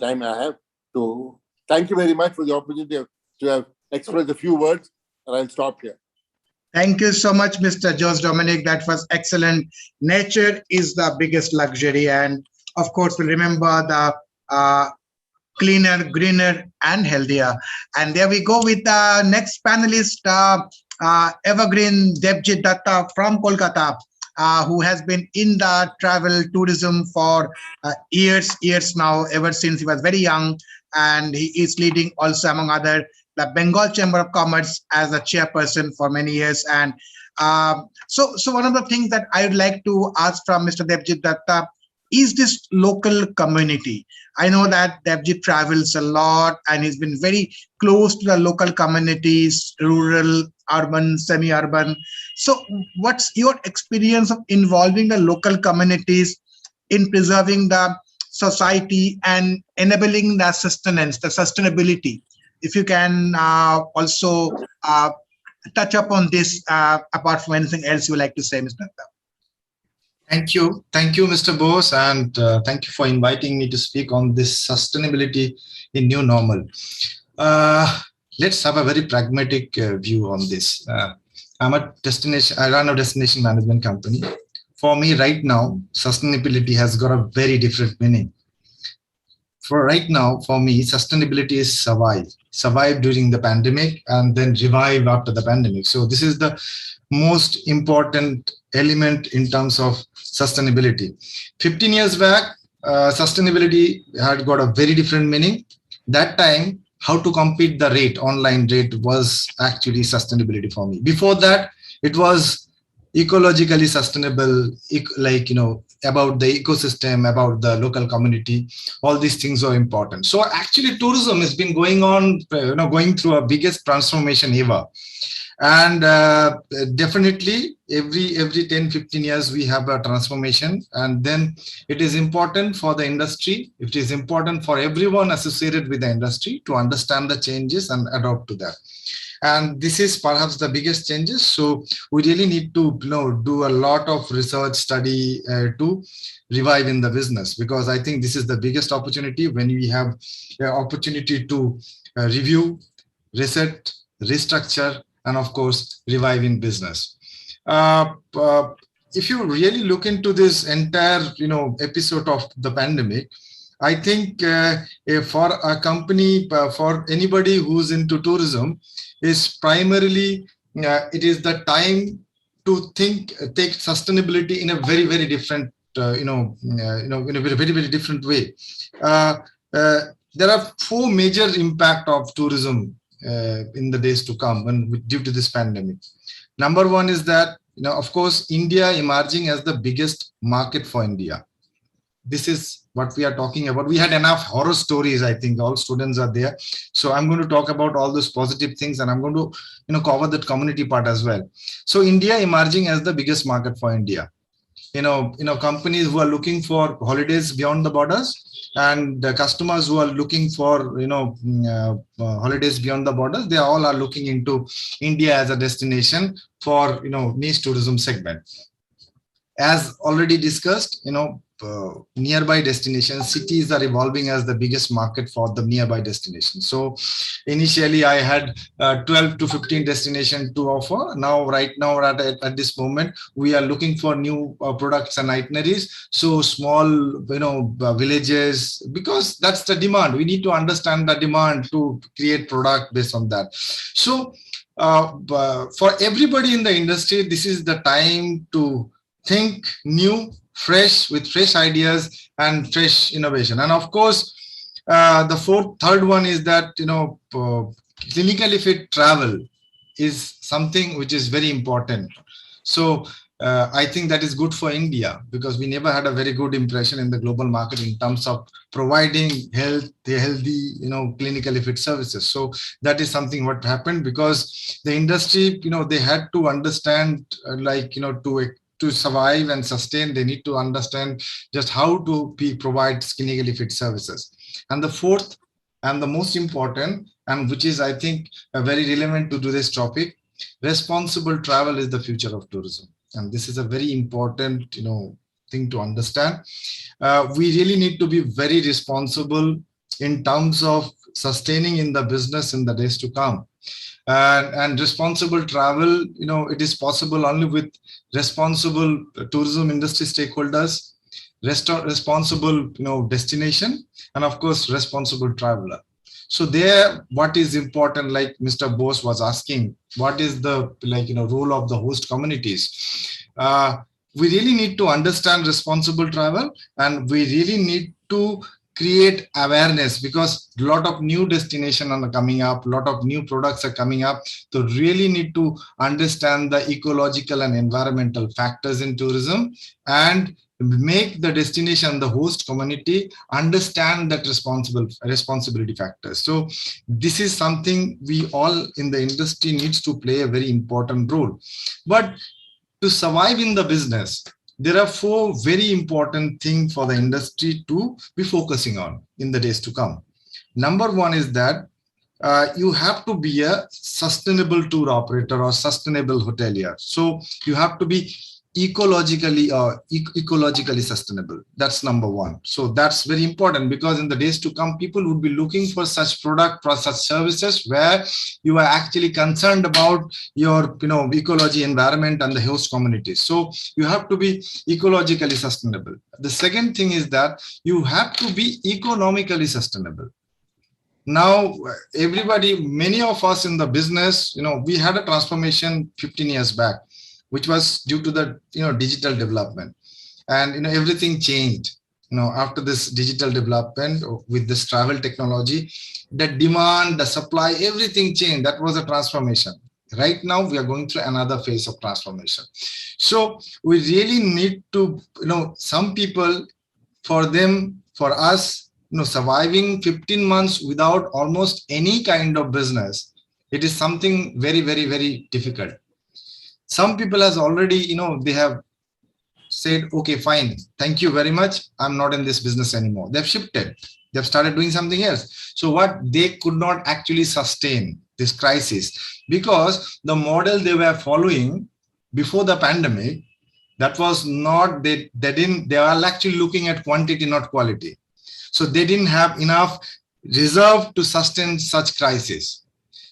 Speaker 5: time I have to thank you very much for the opportunity to have expressed a few words, and I'll stop here.
Speaker 4: Thank you so much, Mr. Jose Dominic. That was excellent. Nature is the biggest luxury, and of course, we'll remember the cleaner, greener, and healthier. And there we go with the next panelist, Evergreen Debjit Datta from Kolkata, who has been in the travel tourism for years now, ever since he was very young. And he is leading also, among other, the Bengal Chamber of Commerce as a chairperson for many years. And so one of the things that I would like to ask from Mr. Debjit Datta is this local community. I know that Debjit travels a lot and he's been very close to the local communities, rural, urban, semi-urban. So what's your experience of involving the local communities in preserving the society and enabling the sustenance, the sustainability. If you can also touch upon this, apart from anything else you would like to say, Mr. Mehta.
Speaker 6: Thank you, Mr. Bose, and thank you for inviting me to speak on this sustainability in new normal. Let's have a very pragmatic view on this. I run a destination management company. For me right now, sustainability has got a very different meaning. For right now, for me, sustainability is survive during the pandemic and then revive after the pandemic. So this is the most important element in terms of sustainability. 15 years back, sustainability had got a very different meaning. That time, how to compete the rate, online rate, was actually sustainability for me. Before that, it was ecologically sustainable, like, about the ecosystem, about the local community. All these things are important. So actually tourism has been going on, going through a biggest transformation ever. And definitely every 10-15 years we have a transformation, and then it is important for the industry, it is important for everyone associated with the industry to understand the changes and adopt to that. And this is perhaps the biggest changes. So we really need to do a lot of research study to revive in the business, because I think this is the biggest opportunity when we have the opportunity to review, reset, restructure, and of course, revive in business. If you really look into this entire, episode of the pandemic, I think for a company, for anybody who's into tourism, is primarily, it is the time to take sustainability in a very, very different, in a very, very different way. There are 4 major impact of tourism in the days to come due to this pandemic. Number 1 is that, of course, India emerging as the biggest market for India. This is what we are talking about. We had enough horror stories. I think all students are there. So I'm going to talk about all those positive things, and I'm going to, cover that community part as well. So India emerging as the biggest market for India. Companies who are looking for holidays beyond the borders, and the customers who are looking for holidays beyond the borders, they all are looking into India as a destination for niche tourism segment. As already discussed, nearby destinations, cities are evolving as the biggest market for the nearby destinations. So initially I had 12 to 15 destinations to offer. Now, right now, at this moment, we are looking for new products and itineraries. So small, villages, because that's the demand. We need to understand the demand to create product based on that. So for everybody in the industry, this is the time to think new, fresh, with fresh ideas and fresh innovation. And of course, the third one is that, clinically fit travel is something which is very important. So I think that is good for India, because we never had a very good impression in the global market in terms of providing healthy, clinically fit services. So that is something what happened, because the industry, they had to understand, to survive and sustain, they need to understand just how to provide clinically fit services. And the fourth and the most important, and which is, I think, very relevant to this topic, responsible travel is the future of tourism. And this is a very important, thing to understand. We really need to be very responsible in terms of sustaining in the business in the days to come. And responsible travel, it is possible only with responsible tourism industry stakeholders, responsible, destination, and of course, responsible traveler. So there, what is important, like Mr. Bose was asking, what is the role of the host communities? We really need to understand responsible travel, and we really need to create awareness, because a lot of new destinations are coming up, a lot of new products are coming up. So really need to understand the ecological and environmental factors in tourism, and make the destination, the host community, understand that responsibility factors. So this is something we all in the industry needs to play a very important role. But to survive in the business, there are 4 very important things for the industry to be focusing on in the days to come. Number 1 is that you have to be a sustainable tour operator or sustainable hotelier. So you have to be ecologically sustainable. That's number 1. So that's very important, because in the days to come, people would be looking for such product or such services where you are actually concerned about your ecology, environment, and the host communities. So you have to be ecologically sustainable. The second thing is that you have to be economically sustainable. Now, everybody, many of us in the business, we had a transformation 15 years back, which was due to the digital development, and everything changed. After this digital development with this travel technology, the demand, the supply, everything changed. That was a transformation. Right now, we are going through another phase of transformation. So we really need to, some people, for us, surviving 15 months without almost any kind of business, it is something very, very, very difficult. Some people has already, they have said, okay, fine, thank you very much, I'm not in this business anymore. They've shifted, they've started doing something else. So what, they could not actually sustain this crisis, because the model they were following before the pandemic, that was not, they are actually looking at quantity, not quality. So they didn't have enough reserve to sustain such crisis.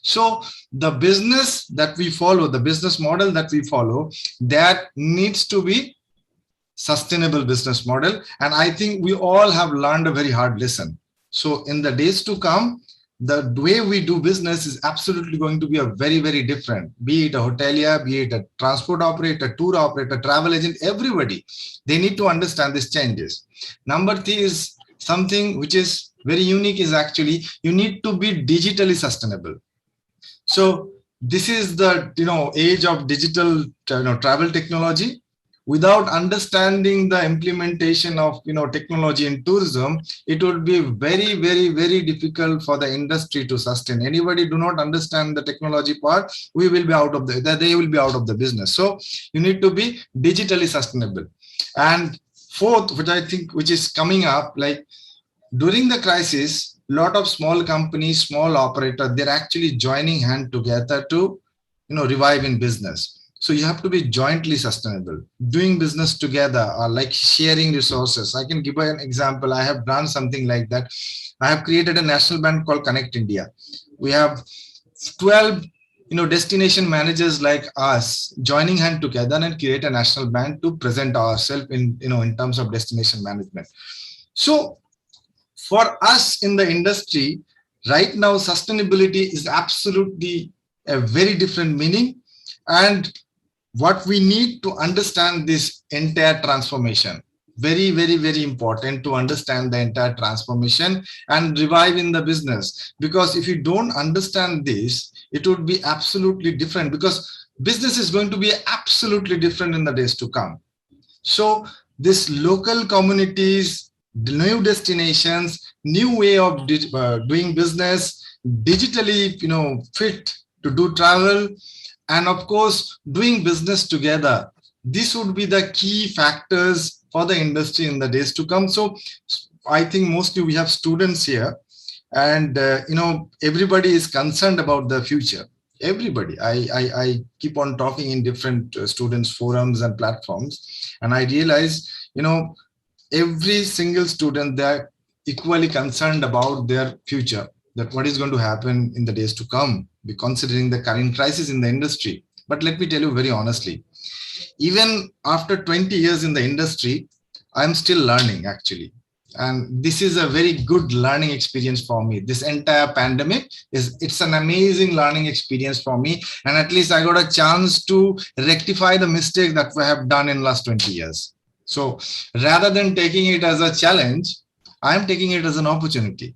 Speaker 6: So the business that we follow, the business model that we follow, that needs to be sustainable business model. And I think we all have learned a very hard lesson. So in the days to come, the way we do business is absolutely going to be a very, very different, be it a hotelier, be it a transport operator, tour operator, travel agent, everybody, they need to understand these changes. Number 3 is something which is very unique, is actually you need to be digitally sustainable. So this is the age of digital travel technology. Without understanding the implementation of technology in tourism, it would be very, very, very difficult for the industry to sustain. Anybody do not understand the technology part, they will be out of the business. So you need to be digitally sustainable. And 4th, which I think which is coming up, like during the crisis, lot of small companies, small operators, they're actually joining hand together to revive in business. So you have to be jointly sustainable, doing business together, or like sharing resources. I can give an example. I have done something like that. I have created a national band called Connect India. We have 12 destination managers like us joining hand together and create a national band to present ourselves in terms of destination management. So for us in the industry right now, sustainability is absolutely a very different meaning. And what we need to understand this entire transformation, very, very, very important to understand the entire transformation and revive in the business. Because if you don't understand this, it would be absolutely different, because business is going to be absolutely different in the days to come. So this local communities, new destinations, new way of doing business, digitally, fit to do travel, and of course, doing business together. This would be the key factors for the industry in the days to come. So I think mostly we have students here, and everybody is concerned about the future. Everybody. I keep on talking in different students forums and platforms, and I realize, every single student, they're equally concerned about their future, that what is going to happen in the days to come, considering the current crisis in the industry. But let me tell you very honestly, even after 20 years in the industry, I'm still learning actually. And this is a very good learning experience for me. This entire pandemic it's an amazing learning experience for me. And at least I got a chance to rectify the mistake that we have done in last 20 years. So rather than taking it as a challenge, I'm taking it as an opportunity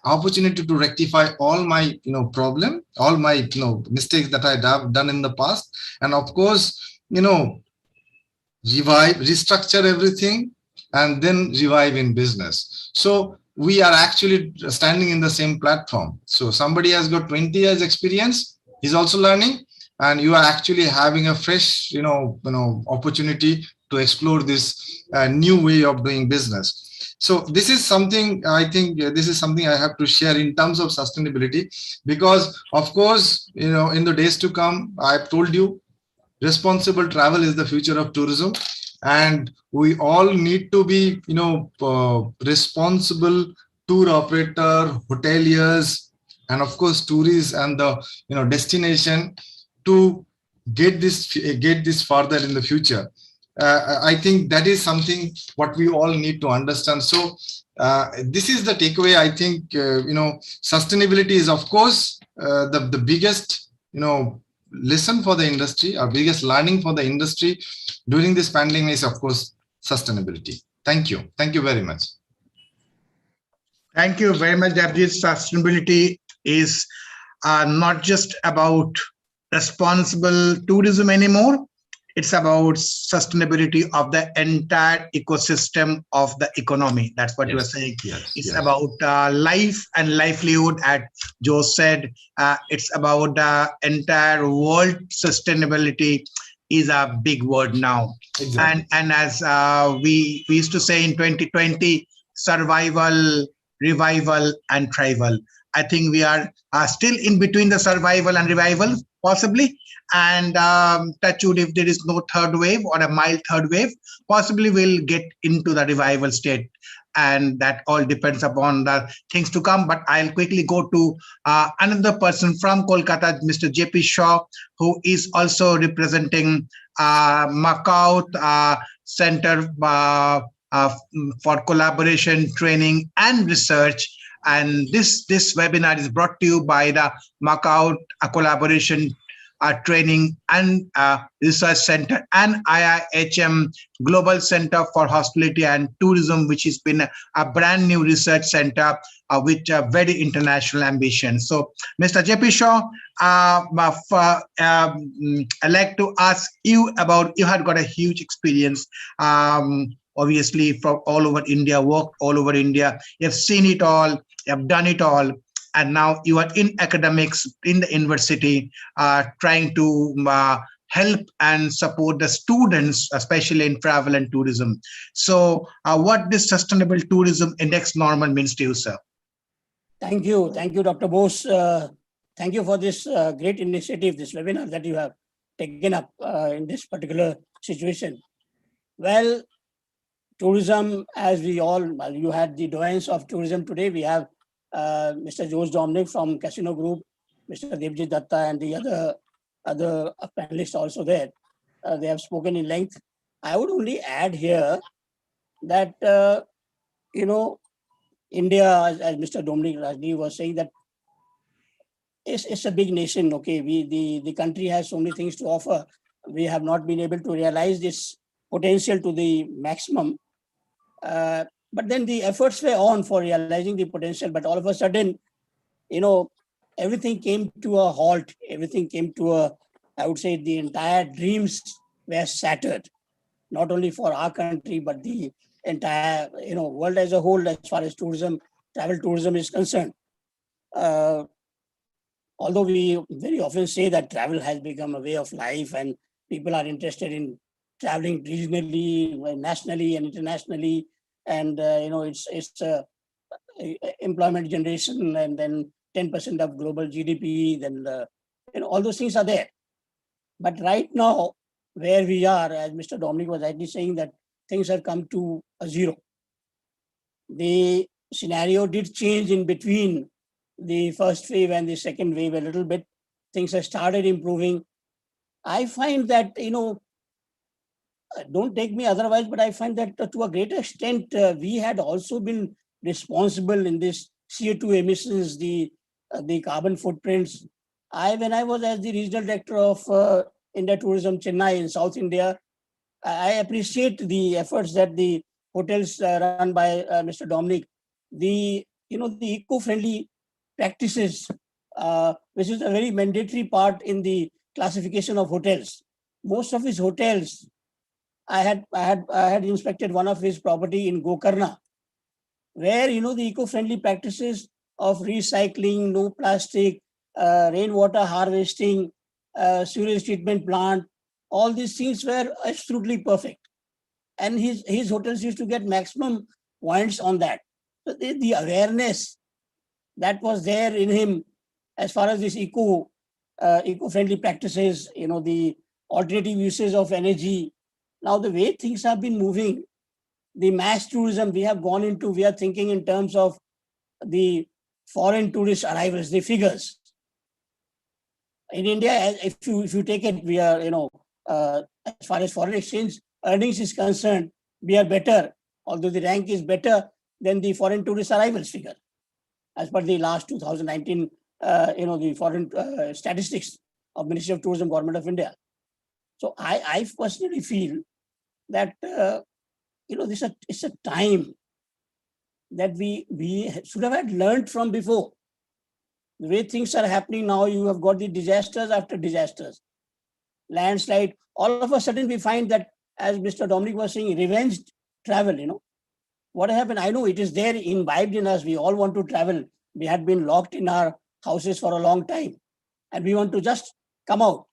Speaker 6: to rectify all my problem, all my mistakes that I have done in the past, and of course revive, restructure everything, and then revive in business. So we are actually standing in the same platform. So somebody has got 20 years experience, he's also learning, and you are actually having a fresh opportunity to explore this new way of doing business. So this is something, I think this is something I have to share in terms of sustainability, because of course, you know, in the days to come, I've told you, responsible travel is the future of tourism, and we all need to be, you know, responsible tour operator, hoteliers, and of course tourists and the, you know, destination to get this further in the future. I think that is something what we all need to understand. So this is the takeaway. I think you know, sustainability is of course the biggest, you know, lesson for the industry, our biggest learning for the industry during this pandemic is of course sustainability. Thank you very much.
Speaker 7: Thank you very much, Devjit. Sustainability is not just about responsible tourism anymore. It's about sustainability of the entire ecosystem of the economy. That's what you are saying. It's about life and livelihood, as Joe said. It's about the entire world. Sustainability is a big word now.
Speaker 6: Exactly.
Speaker 7: And as we used to say in 2020, survival, revival, and thrival. I think we are still in between the survival and revival, possibly. And touch wood, if there is no third wave or a mild third wave, possibly we'll get into the revival state. And that all depends upon the things to come. But I'll quickly go to another person from Kolkata, Mr. JP Shaw, who is also representing Macau Center for Collaboration, Training and Research. And this webinar is brought to you by the Macau Collaboration, Training and Research Center and IIHM Global Center for Hospitality and Tourism, which has been a brand new research center with a very international ambition. So, Mr. JP Shaw, I'd like to ask you about, you had got a huge experience, obviously from all over India, worked all over India. You've seen it all, you have done it all. And now you are in academics in the university, trying to help and support the students, especially in travel and tourism. So what this Sustainable Tourism Index Normal means to you, sir?
Speaker 8: Thank you, Dr. Bose. Thank you for this great initiative, this webinar that you have taken up in this particular situation. Well, tourism, as we all, you had the doyens of tourism today. We have Mr. Jose Dominic from Casino Group, Mr. Devjit Datta, and the other panelists also there. They have spoken in length. I would only add here that, you know, India, as Mr. Dominic Rajni was saying, that it's a big nation. Okay, the country has so many things to offer. We have not been able to realize this potential to the maximum. But then the efforts were on for realizing the potential, but all of a sudden, you know, everything came to a halt. Everything came to a, I would say, the entire dreams were shattered, not only for our country, but the entire, you know, world as a whole, as far as tourism, travel tourism is concerned. Although we very often say that travel has become a way of life and people are interested in traveling regionally, nationally and internationally, and you know, it's employment generation, and then 10% of global GDP, then you know, all those things are there. But right now, where we are, as Mr. Dominic was rightly saying, that things have come to a zero. The scenario did change in between the first wave and the second wave a little bit. Things have started improving. I find that, you know, don't take me otherwise, but I find that to a greater extent, we had also been responsible in this CO2 emissions, the carbon footprints. When I was as the regional director of India Tourism Chennai in South India, I appreciate the efforts that the hotels run by Mr. Dominic. The eco-friendly practices, which is a very mandatory part in the classification of hotels. Most of his hotels, I had inspected one of his property in Gokarna, where, you know, the eco-friendly practices of recycling, no plastic, rainwater harvesting, sewage treatment plant, all these things were absolutely perfect. and his hotels used to get maximum points on that. So the awareness that was there in him as far as this eco-friendly practices, the alternative uses of energy. Now the way things have been moving, the mass tourism we have gone into, we are thinking in terms of the foreign tourist arrivals, the figures. In India, if you take it, we are, as far as foreign exchange earnings is concerned, we are better, although the rank is better than the foreign tourist arrivals figure, as per the last 2019, the foreign statistics of Ministry of Tourism, Government of India. So I personally feel that, it's a time that we should have had learned from before. The way things are happening now, you have got the disasters after disasters, landslide. All of a sudden, we find that, as Mr. Dominic was saying, revenge travel. What happened? I know it is there imbibed in us. We all want to travel. We had been locked in our houses for a long time, and we want to just come out.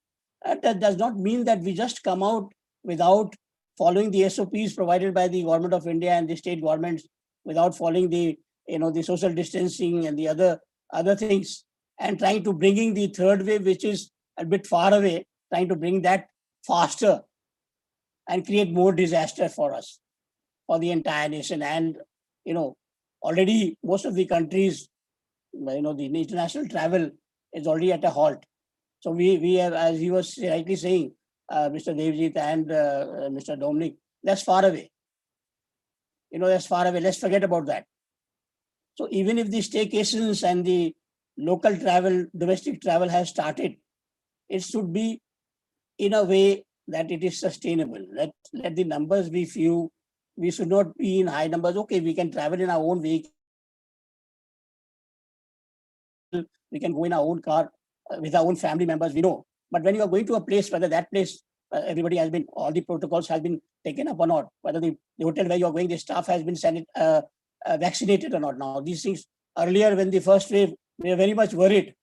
Speaker 8: That does not mean that we just come out without following the SOPs provided by the Government of India and the state governments, without following the social distancing and the other things, and trying to bringing the third wave, which is a bit far away, trying to bring that faster and create more disaster for us, for the entire nation. And already most of the countries, the international travel is already at a halt. So we have, as he was rightly saying, Mr. Devjit and Mr. Dominic, that's far away. That's far away. Let's forget about that. So even if the staycations and the local travel, domestic travel has started, it should be in a way that it is sustainable. Let the numbers be few. We should not be in high numbers. Okay, we can travel in our own vehicle. We can go in our own car with our own family members, we know. But when you are going to a place, whether that place, everybody has been, all the protocols has been taken up or not, whether the hotel where you are going, the staff has been vaccinated or not. Now, these things, earlier when the first wave, we were very much worried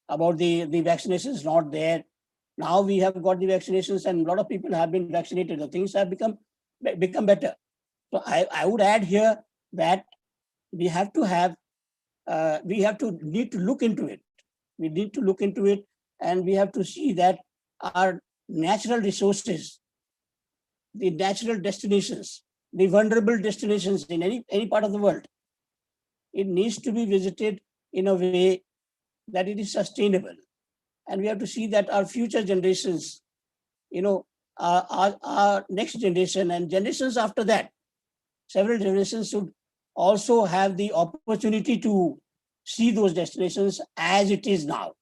Speaker 8: about the vaccinations not there. Now we have got the vaccinations and a lot of people have been vaccinated. The things have become better. So I would add here that we have to need to look into it. We need to look into it, and we have to see that our natural resources, the natural destinations, the vulnerable destinations in any part of the world, it needs to be visited in a way that it is sustainable. And we have to see that our future generations, our next generation and generations after that, several generations should also have the opportunity to see those destinations as it is now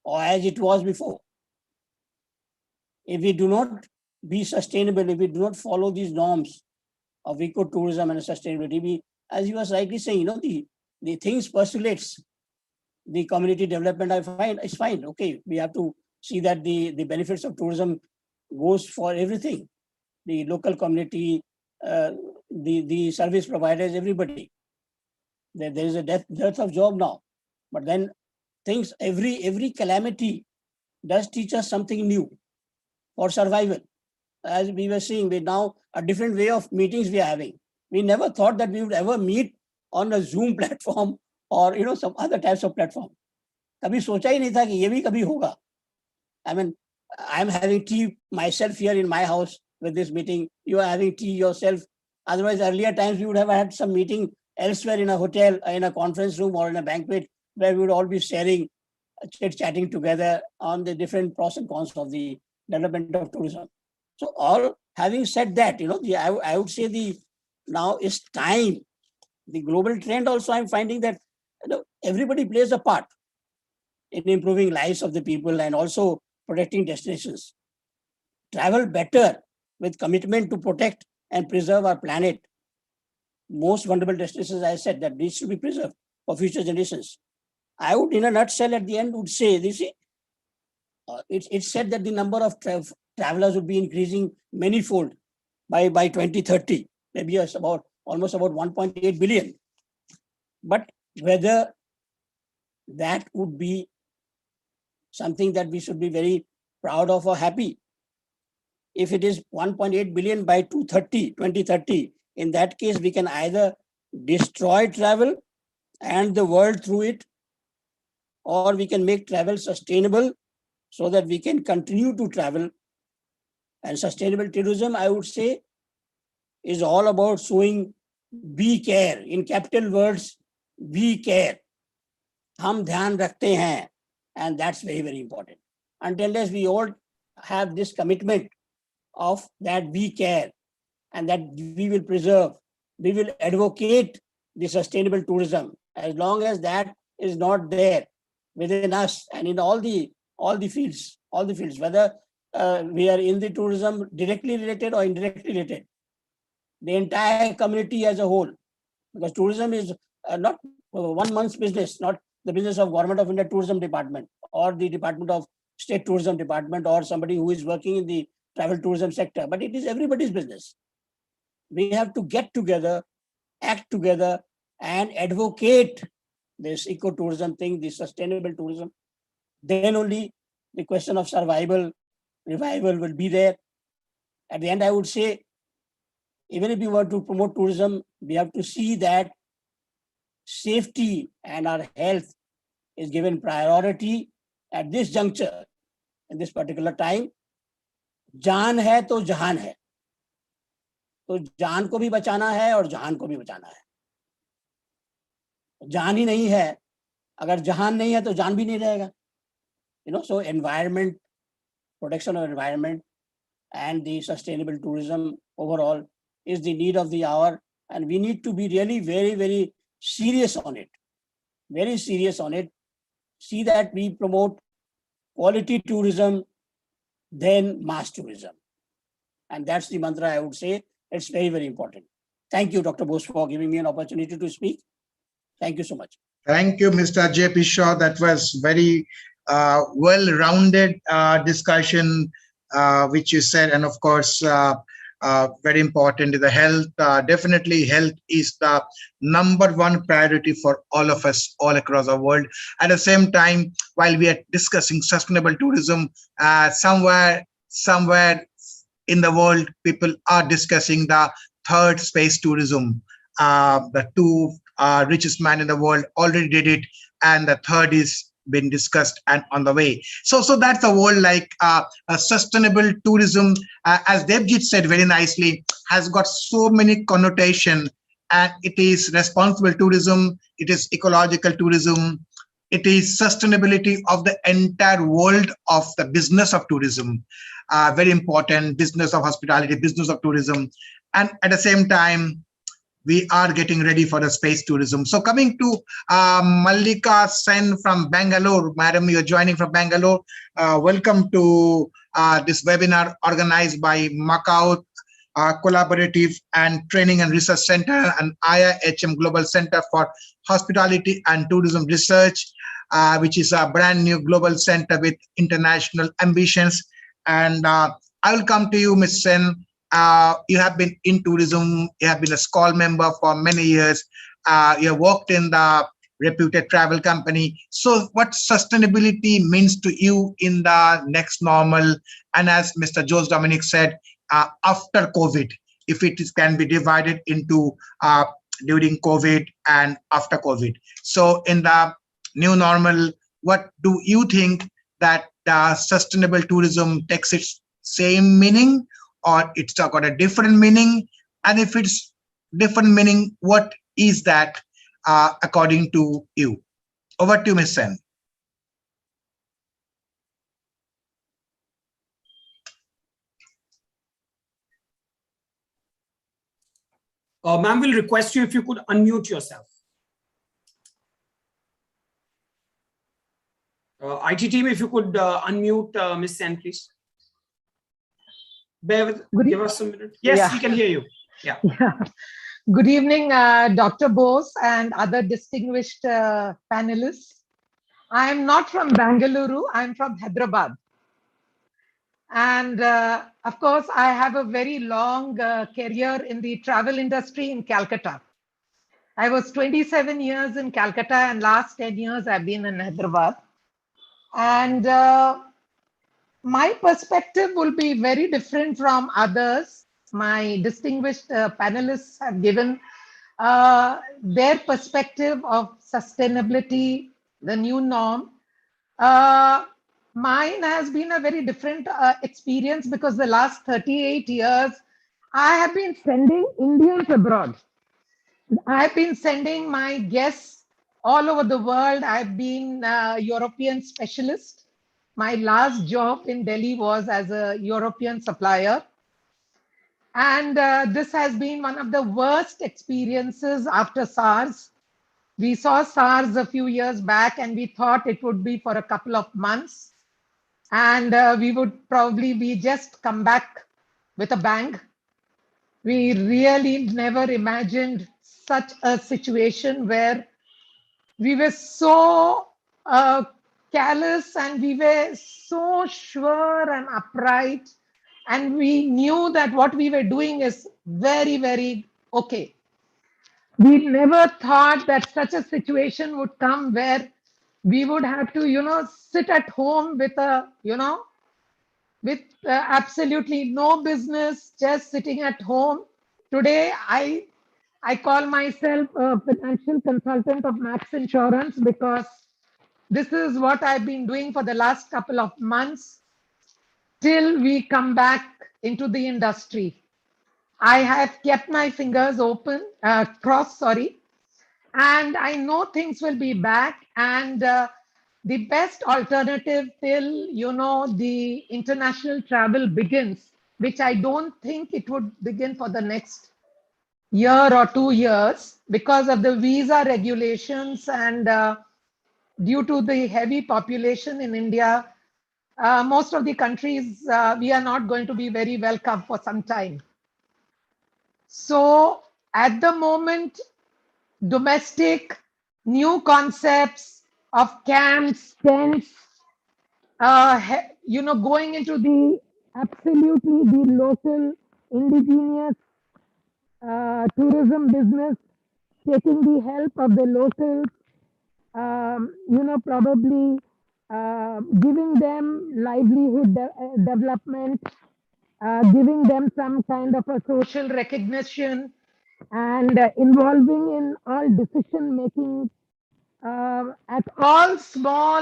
Speaker 8: or as it was before. If we do not be sustainable, if we do not follow these norms of ecotourism and sustainability, as you was rightly saying, the things postulates the community development, I find it's fine. Okay, we have to see that the benefits of tourism goes for everything, the local community, the service providers, everybody. There is a dearth of job now, but then things, every calamity does teach us something new for survival. As we were seeing, we now a different way of meetings we are having. We never thought that we would ever meet on a Zoom platform or some other types of platform. कभी सोचा ही नहीं था कि ये भी कभी होगा. I mean, I'm having tea myself here in my house with this meeting. You are having tea yourself. Otherwise, earlier times we would have had some meeting elsewhere in a hotel, in a conference room or in a banquet where we would all be sharing, chit-chatting together on the different pros and cons of the development of tourism. So all having said that, I would say now is time. The global trend also, I'm finding that everybody plays a part in improving lives of the people and also protecting destinations. Travel better with commitment to protect and preserve our planet. Most vulnerable destinations, I said, that needs to be preserved for future generations. I would, in a nutshell, at the end, would say, it's said that the number of travelers would be increasing manifold by 2030, maybe almost about 1.8 billion. But whether that would be something that we should be very proud of or happy, if it is 1.8 billion by 2030, in that case, we can either destroy travel and the world through it, or we can make travel sustainable so that we can continue to travel. And sustainable tourism, I would say, is all about showing we care. In capital words, we care. Hum dhyan rakhte hain. And that's very, very important. Until we all have this commitment of that we care and that we will preserve, we will advocate the sustainable tourism. As long as that is not there within us and in all the fields, whether we are in the tourism directly related or indirectly related, the entire community as a whole, because tourism is not 1 month's business, not the business of Government of India Tourism Department or the Department of State Tourism Department or somebody who is working in the travel tourism sector, but it is everybody's business. We have to get together, act together, and advocate this ecotourism thing, this sustainable tourism. Then only the question of survival, revival will be there. At the end, I would say, even if we want to promote tourism, we have to see that safety and our health is given priority at this juncture, in this particular time. जान है तो जहान है, तो जान को भी बचाना है और जहान को भी बचाना है. जान ही नहीं है, अगर जहान नहीं है तो जान भी नहीं रहेगा. So environment, protection of environment and the sustainable tourism overall is the need of the hour, and we need to be really very, very serious on it. Very serious on it. See that we promote quality tourism, then mass tourism. And that's the mantra I would say. It's very, very important. Thank you, Dr. Bose, for giving me an opportunity to speak. Thank you so much.
Speaker 7: Thank you, Mr. J.P. Shaw. That was very well-rounded discussion, which you said, and of course, very important is the health. Definitely health is the #1 priority for all of us all across the world. At the same time, while we are discussing sustainable tourism, somewhere in the world, people are discussing the third space tourism. The two richest men in the world already did it, and the third is been discussed and on the way. So that's a world like a sustainable tourism, as Debjit said very nicely, has got so many connotation, and it is responsible tourism, it is ecological tourism, it is sustainability of the entire world of the business of tourism, very important business of hospitality, business of tourism, and at the same time, we are getting ready for the space tourism. So coming to Mallika Sen from Bangalore. Madam, you're joining from Bangalore. Welcome to this webinar organized by Macau Collaborative and Training and Research Center and IIHM Global Center for Hospitality and Tourism Research, which is a brand new global center with international ambitions. And I will come to you, Ms. Sen. You have been in tourism, you have been a SCOL member for many years, you have worked in the reputed travel company. So what sustainability means to you in the next normal, and as Mr. Jose Dominic said, after COVID, if it can be divided into during COVID and after COVID. So in the new normal, what do you think that sustainable tourism takes its same meaning, or it's got a different meaning? And if it's different meaning, what is that according to you? Over to you, Ms. Sen.
Speaker 1: Ma'am, will request you if you could unmute yourself. IT team, if you could unmute Ms. Sen, please. Bear with, give us a minute. Yes,
Speaker 9: Yeah.
Speaker 1: we can hear you. Yeah.
Speaker 9: Good evening, Dr. Bose and other distinguished panelists. I am not from Bangalore, I'm from Hyderabad. And of course, I have a very long career in the travel industry in Calcutta. I was 27 years in Calcutta, and last 10 years I've been in Hyderabad. And my perspective will be very different from others. My distinguished panelists have given their perspective of sustainability, the new norm. Mine has been a very different experience because the last 38 years, I have been sending Indians abroad. I've been sending my guests all over the world. I've been a European specialist. My last job in Delhi was as a European supplier. And this has been one of the worst experiences after SARS. We saw SARS a few years back and we thought it would be for a couple of months. And we would probably be just come back with a bang. We really never imagined such a situation where we were so callous and we were so sure and upright, and we knew that what we were doing is very, very okay. We never thought that such a situation would come where we would have to, sit at home with with absolutely no business, just sitting at home. Today, I call myself a financial consultant of Max Insurance because this is what I've been doing for the last couple of months till we come back into the industry. I have kept my fingers crossed, sorry, and I know things will be back. And the best alternative till the international travel begins, which I don't think it would begin for the next year or 2 years because of the visa regulations and due to the heavy population in India, most of the countries, we are not going to be very welcome for some time. So at the moment, domestic new concepts of camps, tents, going into the absolutely the local indigenous tourism business, taking the help of the locals, probably giving them livelihood development, giving them some kind of a social recognition, and involving in all decision making at all small,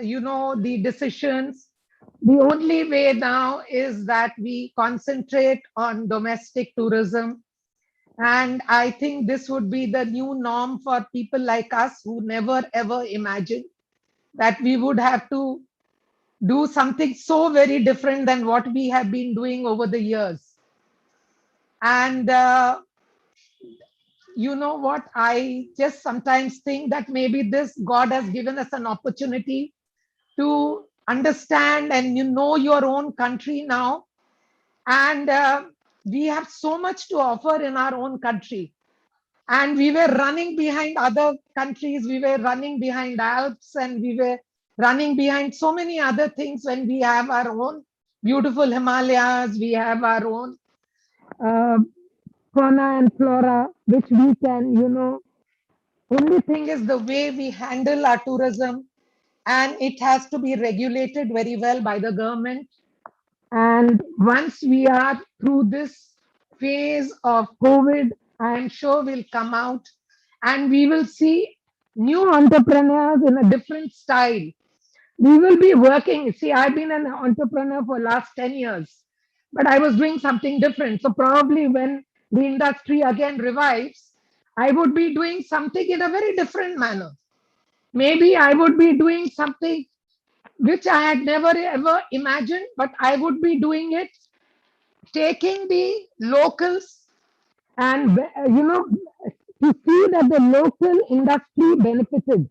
Speaker 9: the decisions. The only way now is that we concentrate on domestic tourism. And I think this would be the new norm for people like us who never ever imagined that we would have to do something so very different than what we have been doing over the years. And you know what? I just sometimes think that maybe this God has given us an opportunity to understand and your own country now. And we have so much to offer in our own country. And we were running behind other countries. We were running behind Alps and we were running behind so many other things when we have our own beautiful Himalayas. We have our own fauna and flora, which we can, only thing is the way we handle our tourism, and it has to be regulated very well by the government. And once we are through this phase of COVID, I am sure we'll come out and we will see new entrepreneurs in a different style. We will be working. See, I've been an entrepreneur for last 10 years, but I was doing something different. So probably when the industry again revives, I would be doing something in a very different manner. Maybe I would be doing something which I had never ever imagined, but I would be doing it, taking the locals and, to see that the local industry benefited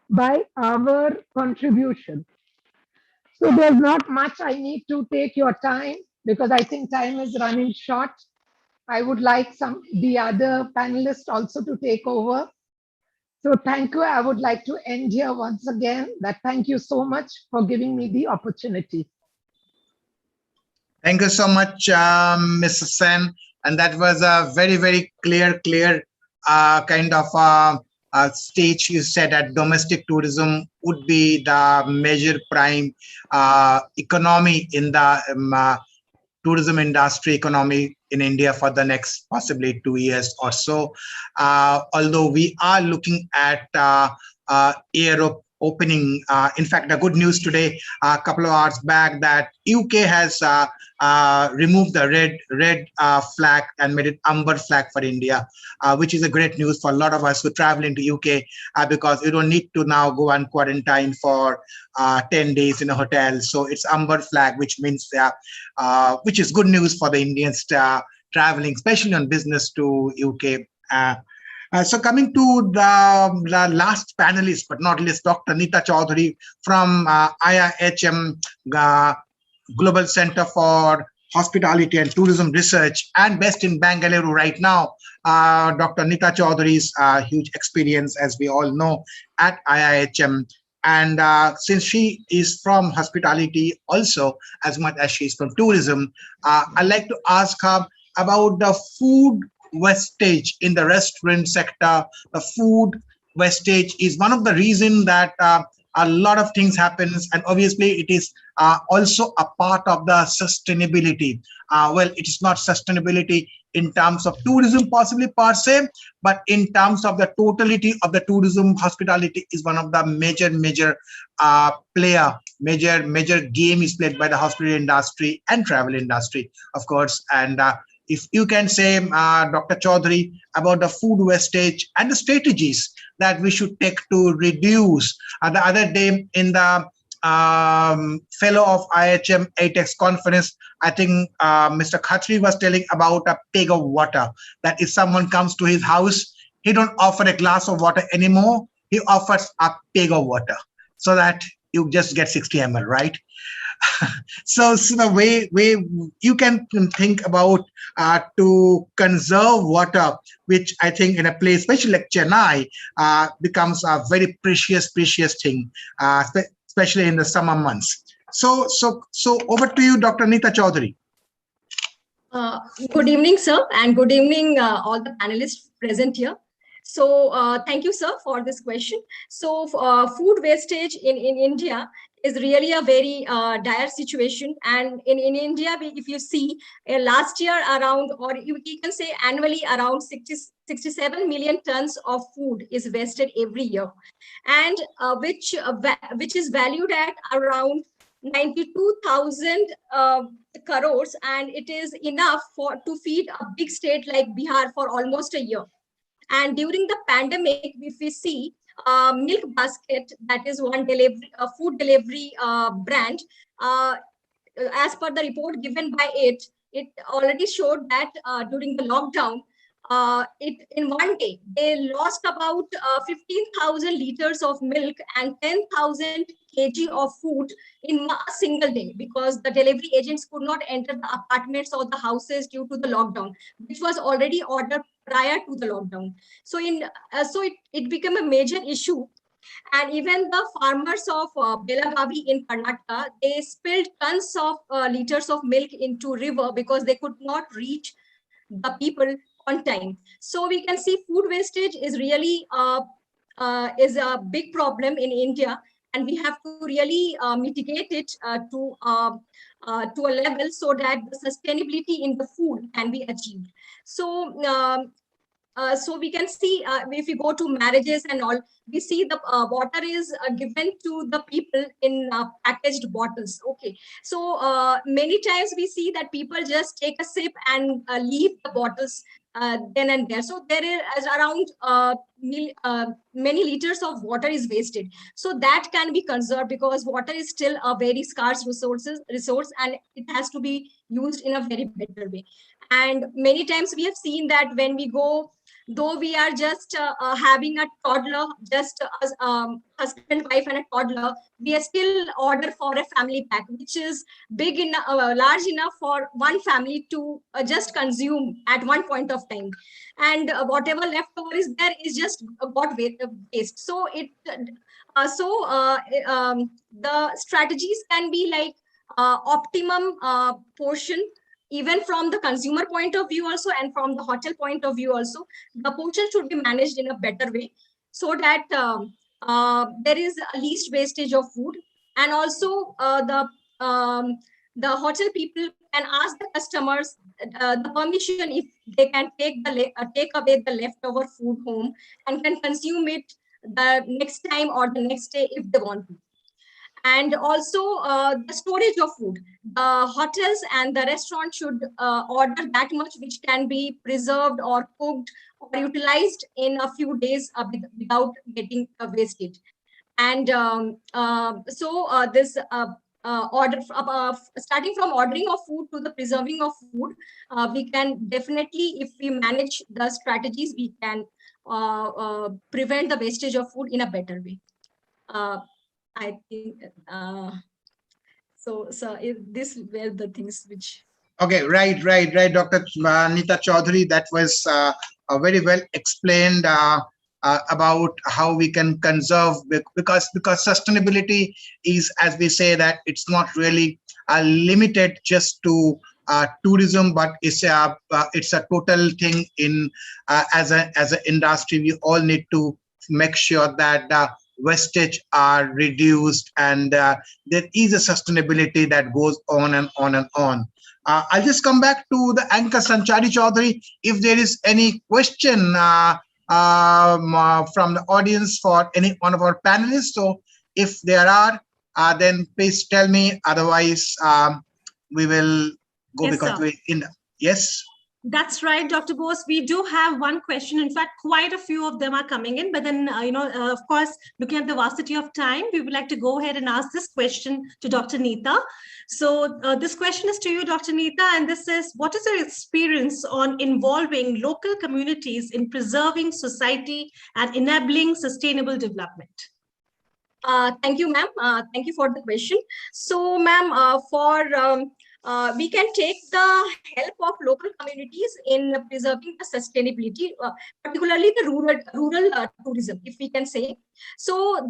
Speaker 9: by our contribution. So there's not much I need to take your time because I think time is running short. I would like the other panelists also to take over. So thank you. I would like to end here once again. Thank you so much for giving me the opportunity.
Speaker 7: Thank you so much, Mr. Sen. And that was a very, very clear kind of stage, you said that domestic tourism would be the major prime economy in the tourism industry economy in India for the next possibly 2 years or so. Although we are looking at Europe opening. In fact, the good news today, a couple of hours back, that UK has removed the red flag and made it amber flag for India, which is a great news for a lot of us who travel into UK, because you don't need to now go on quarantine for 10 days in a hotel. So it's amber flag, which means which is good news for the Indians traveling, especially on business to UK. So coming to the last panelist, but not least, Dr. Neeta Chaudhary from IIHM Global Center for Hospitality and Tourism Research, and based in Bangalore right now. Dr. Neeta Chaudhary's huge experience, as we all know, at IIHM. And since she is from hospitality also, as much as she's from tourism, I'd like to ask her about the food wastage in the restaurant sector. The food wastage is one of the reasons that a lot of things happens, and obviously it is also a part of the sustainability. Well, it is not sustainability in terms of tourism possibly per se, but in terms of the totality of the tourism, hospitality is one of the major major game is played by the hospitality industry and travel industry, of course. And if you can say, Dr. Chaudhary, about the food wastage and the strategies that we should take to reduce. The other day in the fellow of IIHM ATEX conference, I think Mr. Khatri was telling about a peg of water, that if someone comes to his house, he don't offer a glass of water anymore, he offers a peg of water, so that you just get 60 ml, right? So the way you can think about to conserve water, which I think in a place, especially like Chennai, becomes a very precious thing, especially in the summer months. So over to you, Dr. Neeta Chaudhary.
Speaker 10: Good evening, sir, and good evening, all the panelists present here. So thank you, sir, for this question. So food wastage in India is really a very dire situation. And in India, if you see, last year around, or you can say annually, around 67 million tons of food is wasted every year, and which is valued at around 92,000 crores, and it is enough to feed a big state like Bihar for almost a year. And during the pandemic, if we see, Milk Basket, that is one food delivery brand, as per the report given by it already showed that during the lockdown, in one day, they lost about 15,000 liters of milk and 10,000 kg of food in a single day, because the delivery agents could not enter the apartments or the houses due to the lockdown, which was already ordered prior to the lockdown. So it became a major issue. And even the farmers of Belagavi in Karnataka, they spilled tons of liters of milk into river because they could not reach the people on time. So we can see food wastage is really is a big problem in India, and we have to really mitigate it to a level so that the sustainability in the food can be achieved. So we can see, if we go to marriages and all, we see the water is given to the people in packaged bottles. Okay, so many times we see that people just take a sip and leave the bottles then and there. So there is around many liters of water is wasted. So that can be conserved, because water is still a very scarce resource, and it has to be used in a very better way. And many times we have seen that when we go, though we are just having a toddler, just husband, wife, and a toddler, we are still order for a family pack, which is big enough, large enough for one family to just consume at one point of time. And whatever leftover is there is just got waste. So the strategies can be like optimum portion, even from the consumer point of view also, and from the hotel point of view also. The portion should be managed in a better way. so that there is a least wastage of food. And also the hotel people can ask the customers the permission if they can take away the leftover food home and can consume it the next time or the next day if they want to. And also the storage of food. The hotels and the restaurant should order that much which can be preserved or cooked or utilized in a few days without getting wasted. And this order starting from ordering of food to the preserving of food, we can definitely, if we manage the strategies, we can prevent the wastage of food in a better way. I think so. These were the things which.
Speaker 7: Okay, right, Dr. Neeta Chaudhary. That was very well explained about how we can conserve, because sustainability is, as we say, that it's not really limited just to tourism, but it's a total thing. In as an industry, we all need to make sure that wastage are reduced, and there is a sustainability that goes on and on and on. I'll just come back to the anchor Sanchari Chaudhary. If there is any question from the audience for any one of our panelists, so if there are, then please tell me. Otherwise, we will go. Yes, because we in. Yes.
Speaker 3: That's right, Dr. Bose. We do have one question. In fact, quite a few of them are coming in. But then, of course, looking at the varsity of time, we would like to go ahead and ask this question to Dr. Neeta. So this question is to you, Dr. Neeta, and this is, what is your experience on involving local communities in preserving society and enabling sustainable development?
Speaker 10: Thank you, ma'am. Thank you for the question. So, ma'am, we can take the help of local communities in preserving the sustainability, particularly the rural tourism, if we can say. So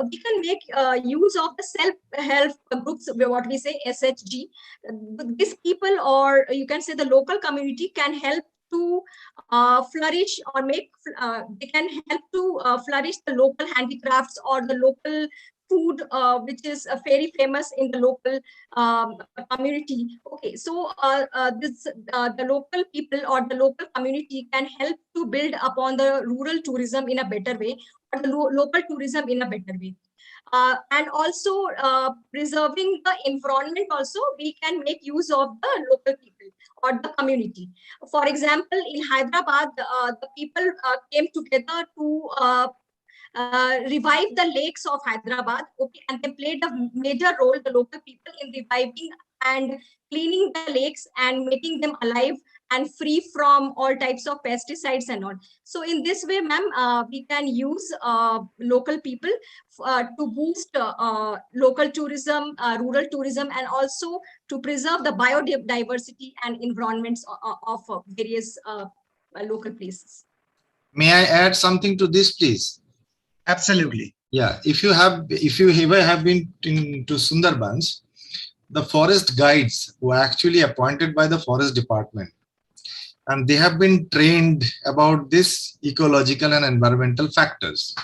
Speaker 10: we can make use of the self-help groups, what we say SHG. These people, or you can say the local community, can help to flourish or make, they can help to flourish the local handicrafts or the local food, which is very famous in the local community. Okay, so the local people or the local community can help to build upon the rural tourism in a better way, or the local tourism in a better way. And also preserving the environment, also we can make use of the local people or the community. For example, in Hyderabad, the people came together to revive the lakes of Hyderabad, okay, and they played a major role, the local people, in reviving and cleaning the lakes and making them alive and free from all types of pesticides and all. So in this way, ma'am, we can use local people to boost local tourism, rural tourism, and also to preserve the biodiversity and environments of various local places.
Speaker 6: May I add something to this, please?
Speaker 7: Absolutely.
Speaker 6: Yeah, if you ever have been to Sundarbans, the forest guides were actually appointed by the forest department, and they have been trained about this ecological and environmental factors.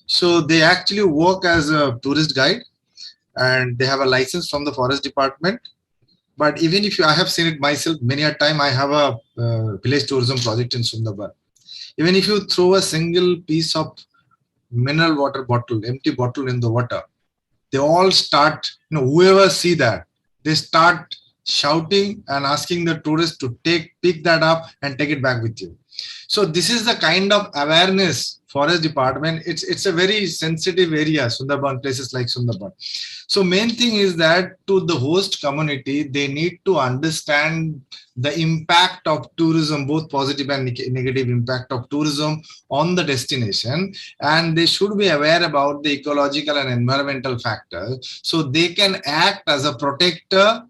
Speaker 6: So they actually work as a tourist guide, and they have a license from the forest department. But even if I have seen it myself many a time, I have a village tourism project in Sundarban. Even if you throw a single piece of mineral water bottle, empty bottle in the water, they all start, whoever see that, they start shouting and asking the tourists to pick that up and take it back with you. So this is the kind of awareness forest department. It's a very sensitive area, Sundarban, places like Sundarban. So main thing is that to the host community, they need to understand the impact of tourism, both positive and negative impact of tourism on the destination, and they should be aware about the ecological and environmental factors, so they can act as a protector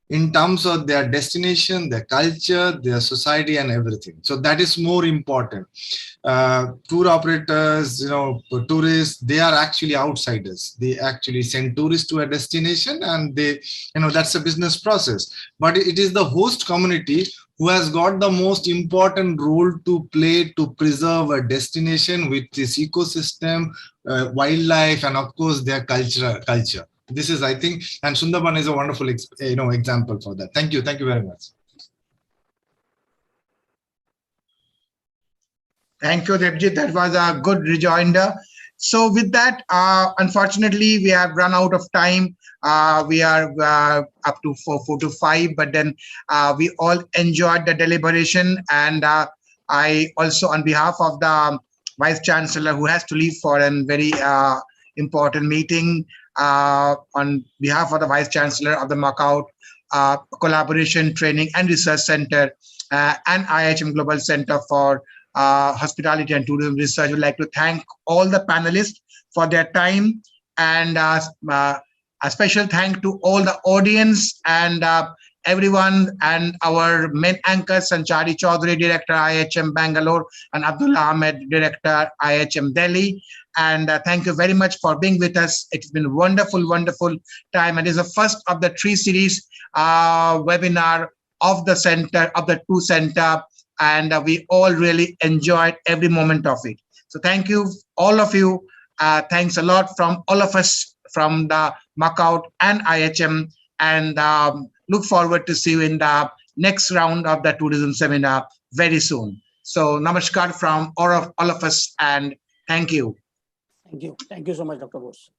Speaker 6: in terms of their destination, their culture, their society, and everything. So that is more important. Tour operators, tourists, they are actually outsiders. They actually send tourists to a destination, and they, that's a business process. But it is the host community who has got the most important role to play to preserve a destination with its ecosystem, wildlife, and of course their culture. This is, I think, and Sundarban is a wonderful example for that. Thank you very much.
Speaker 7: Thank you, Debjit. That was a good rejoinder. So with that, unfortunately, we have run out of time. We are up to 4 to 5, but then we all enjoyed the deliberation. And I also, on behalf of the Vice Chancellor, who has to leave for a very important meeting, on behalf of the Vice Chancellor of the Macau Collaboration, Training and Research Center and IHM Global Center for Hospitality and Tourism Research, would like to thank all the panelists for their time, and a special thank to all the audience and everyone, and our main anchors, Sanchari Chaudhary, Director IHM Bangalore, and Abdullah Ahmed, Director IHM Delhi. And thank you very much for being with us. It's been wonderful time. It is the first of the 3 series webinar of the center, of the 2 center. And we all really enjoyed every moment of it. So thank you, all of you. Thanks a lot from all of us from the Macau and IHM, and look forward to see you in the next round of the tourism seminar very soon. So namaskar from all of us, and thank you.
Speaker 8: Thank you. Thank you so much, Dr. Bose.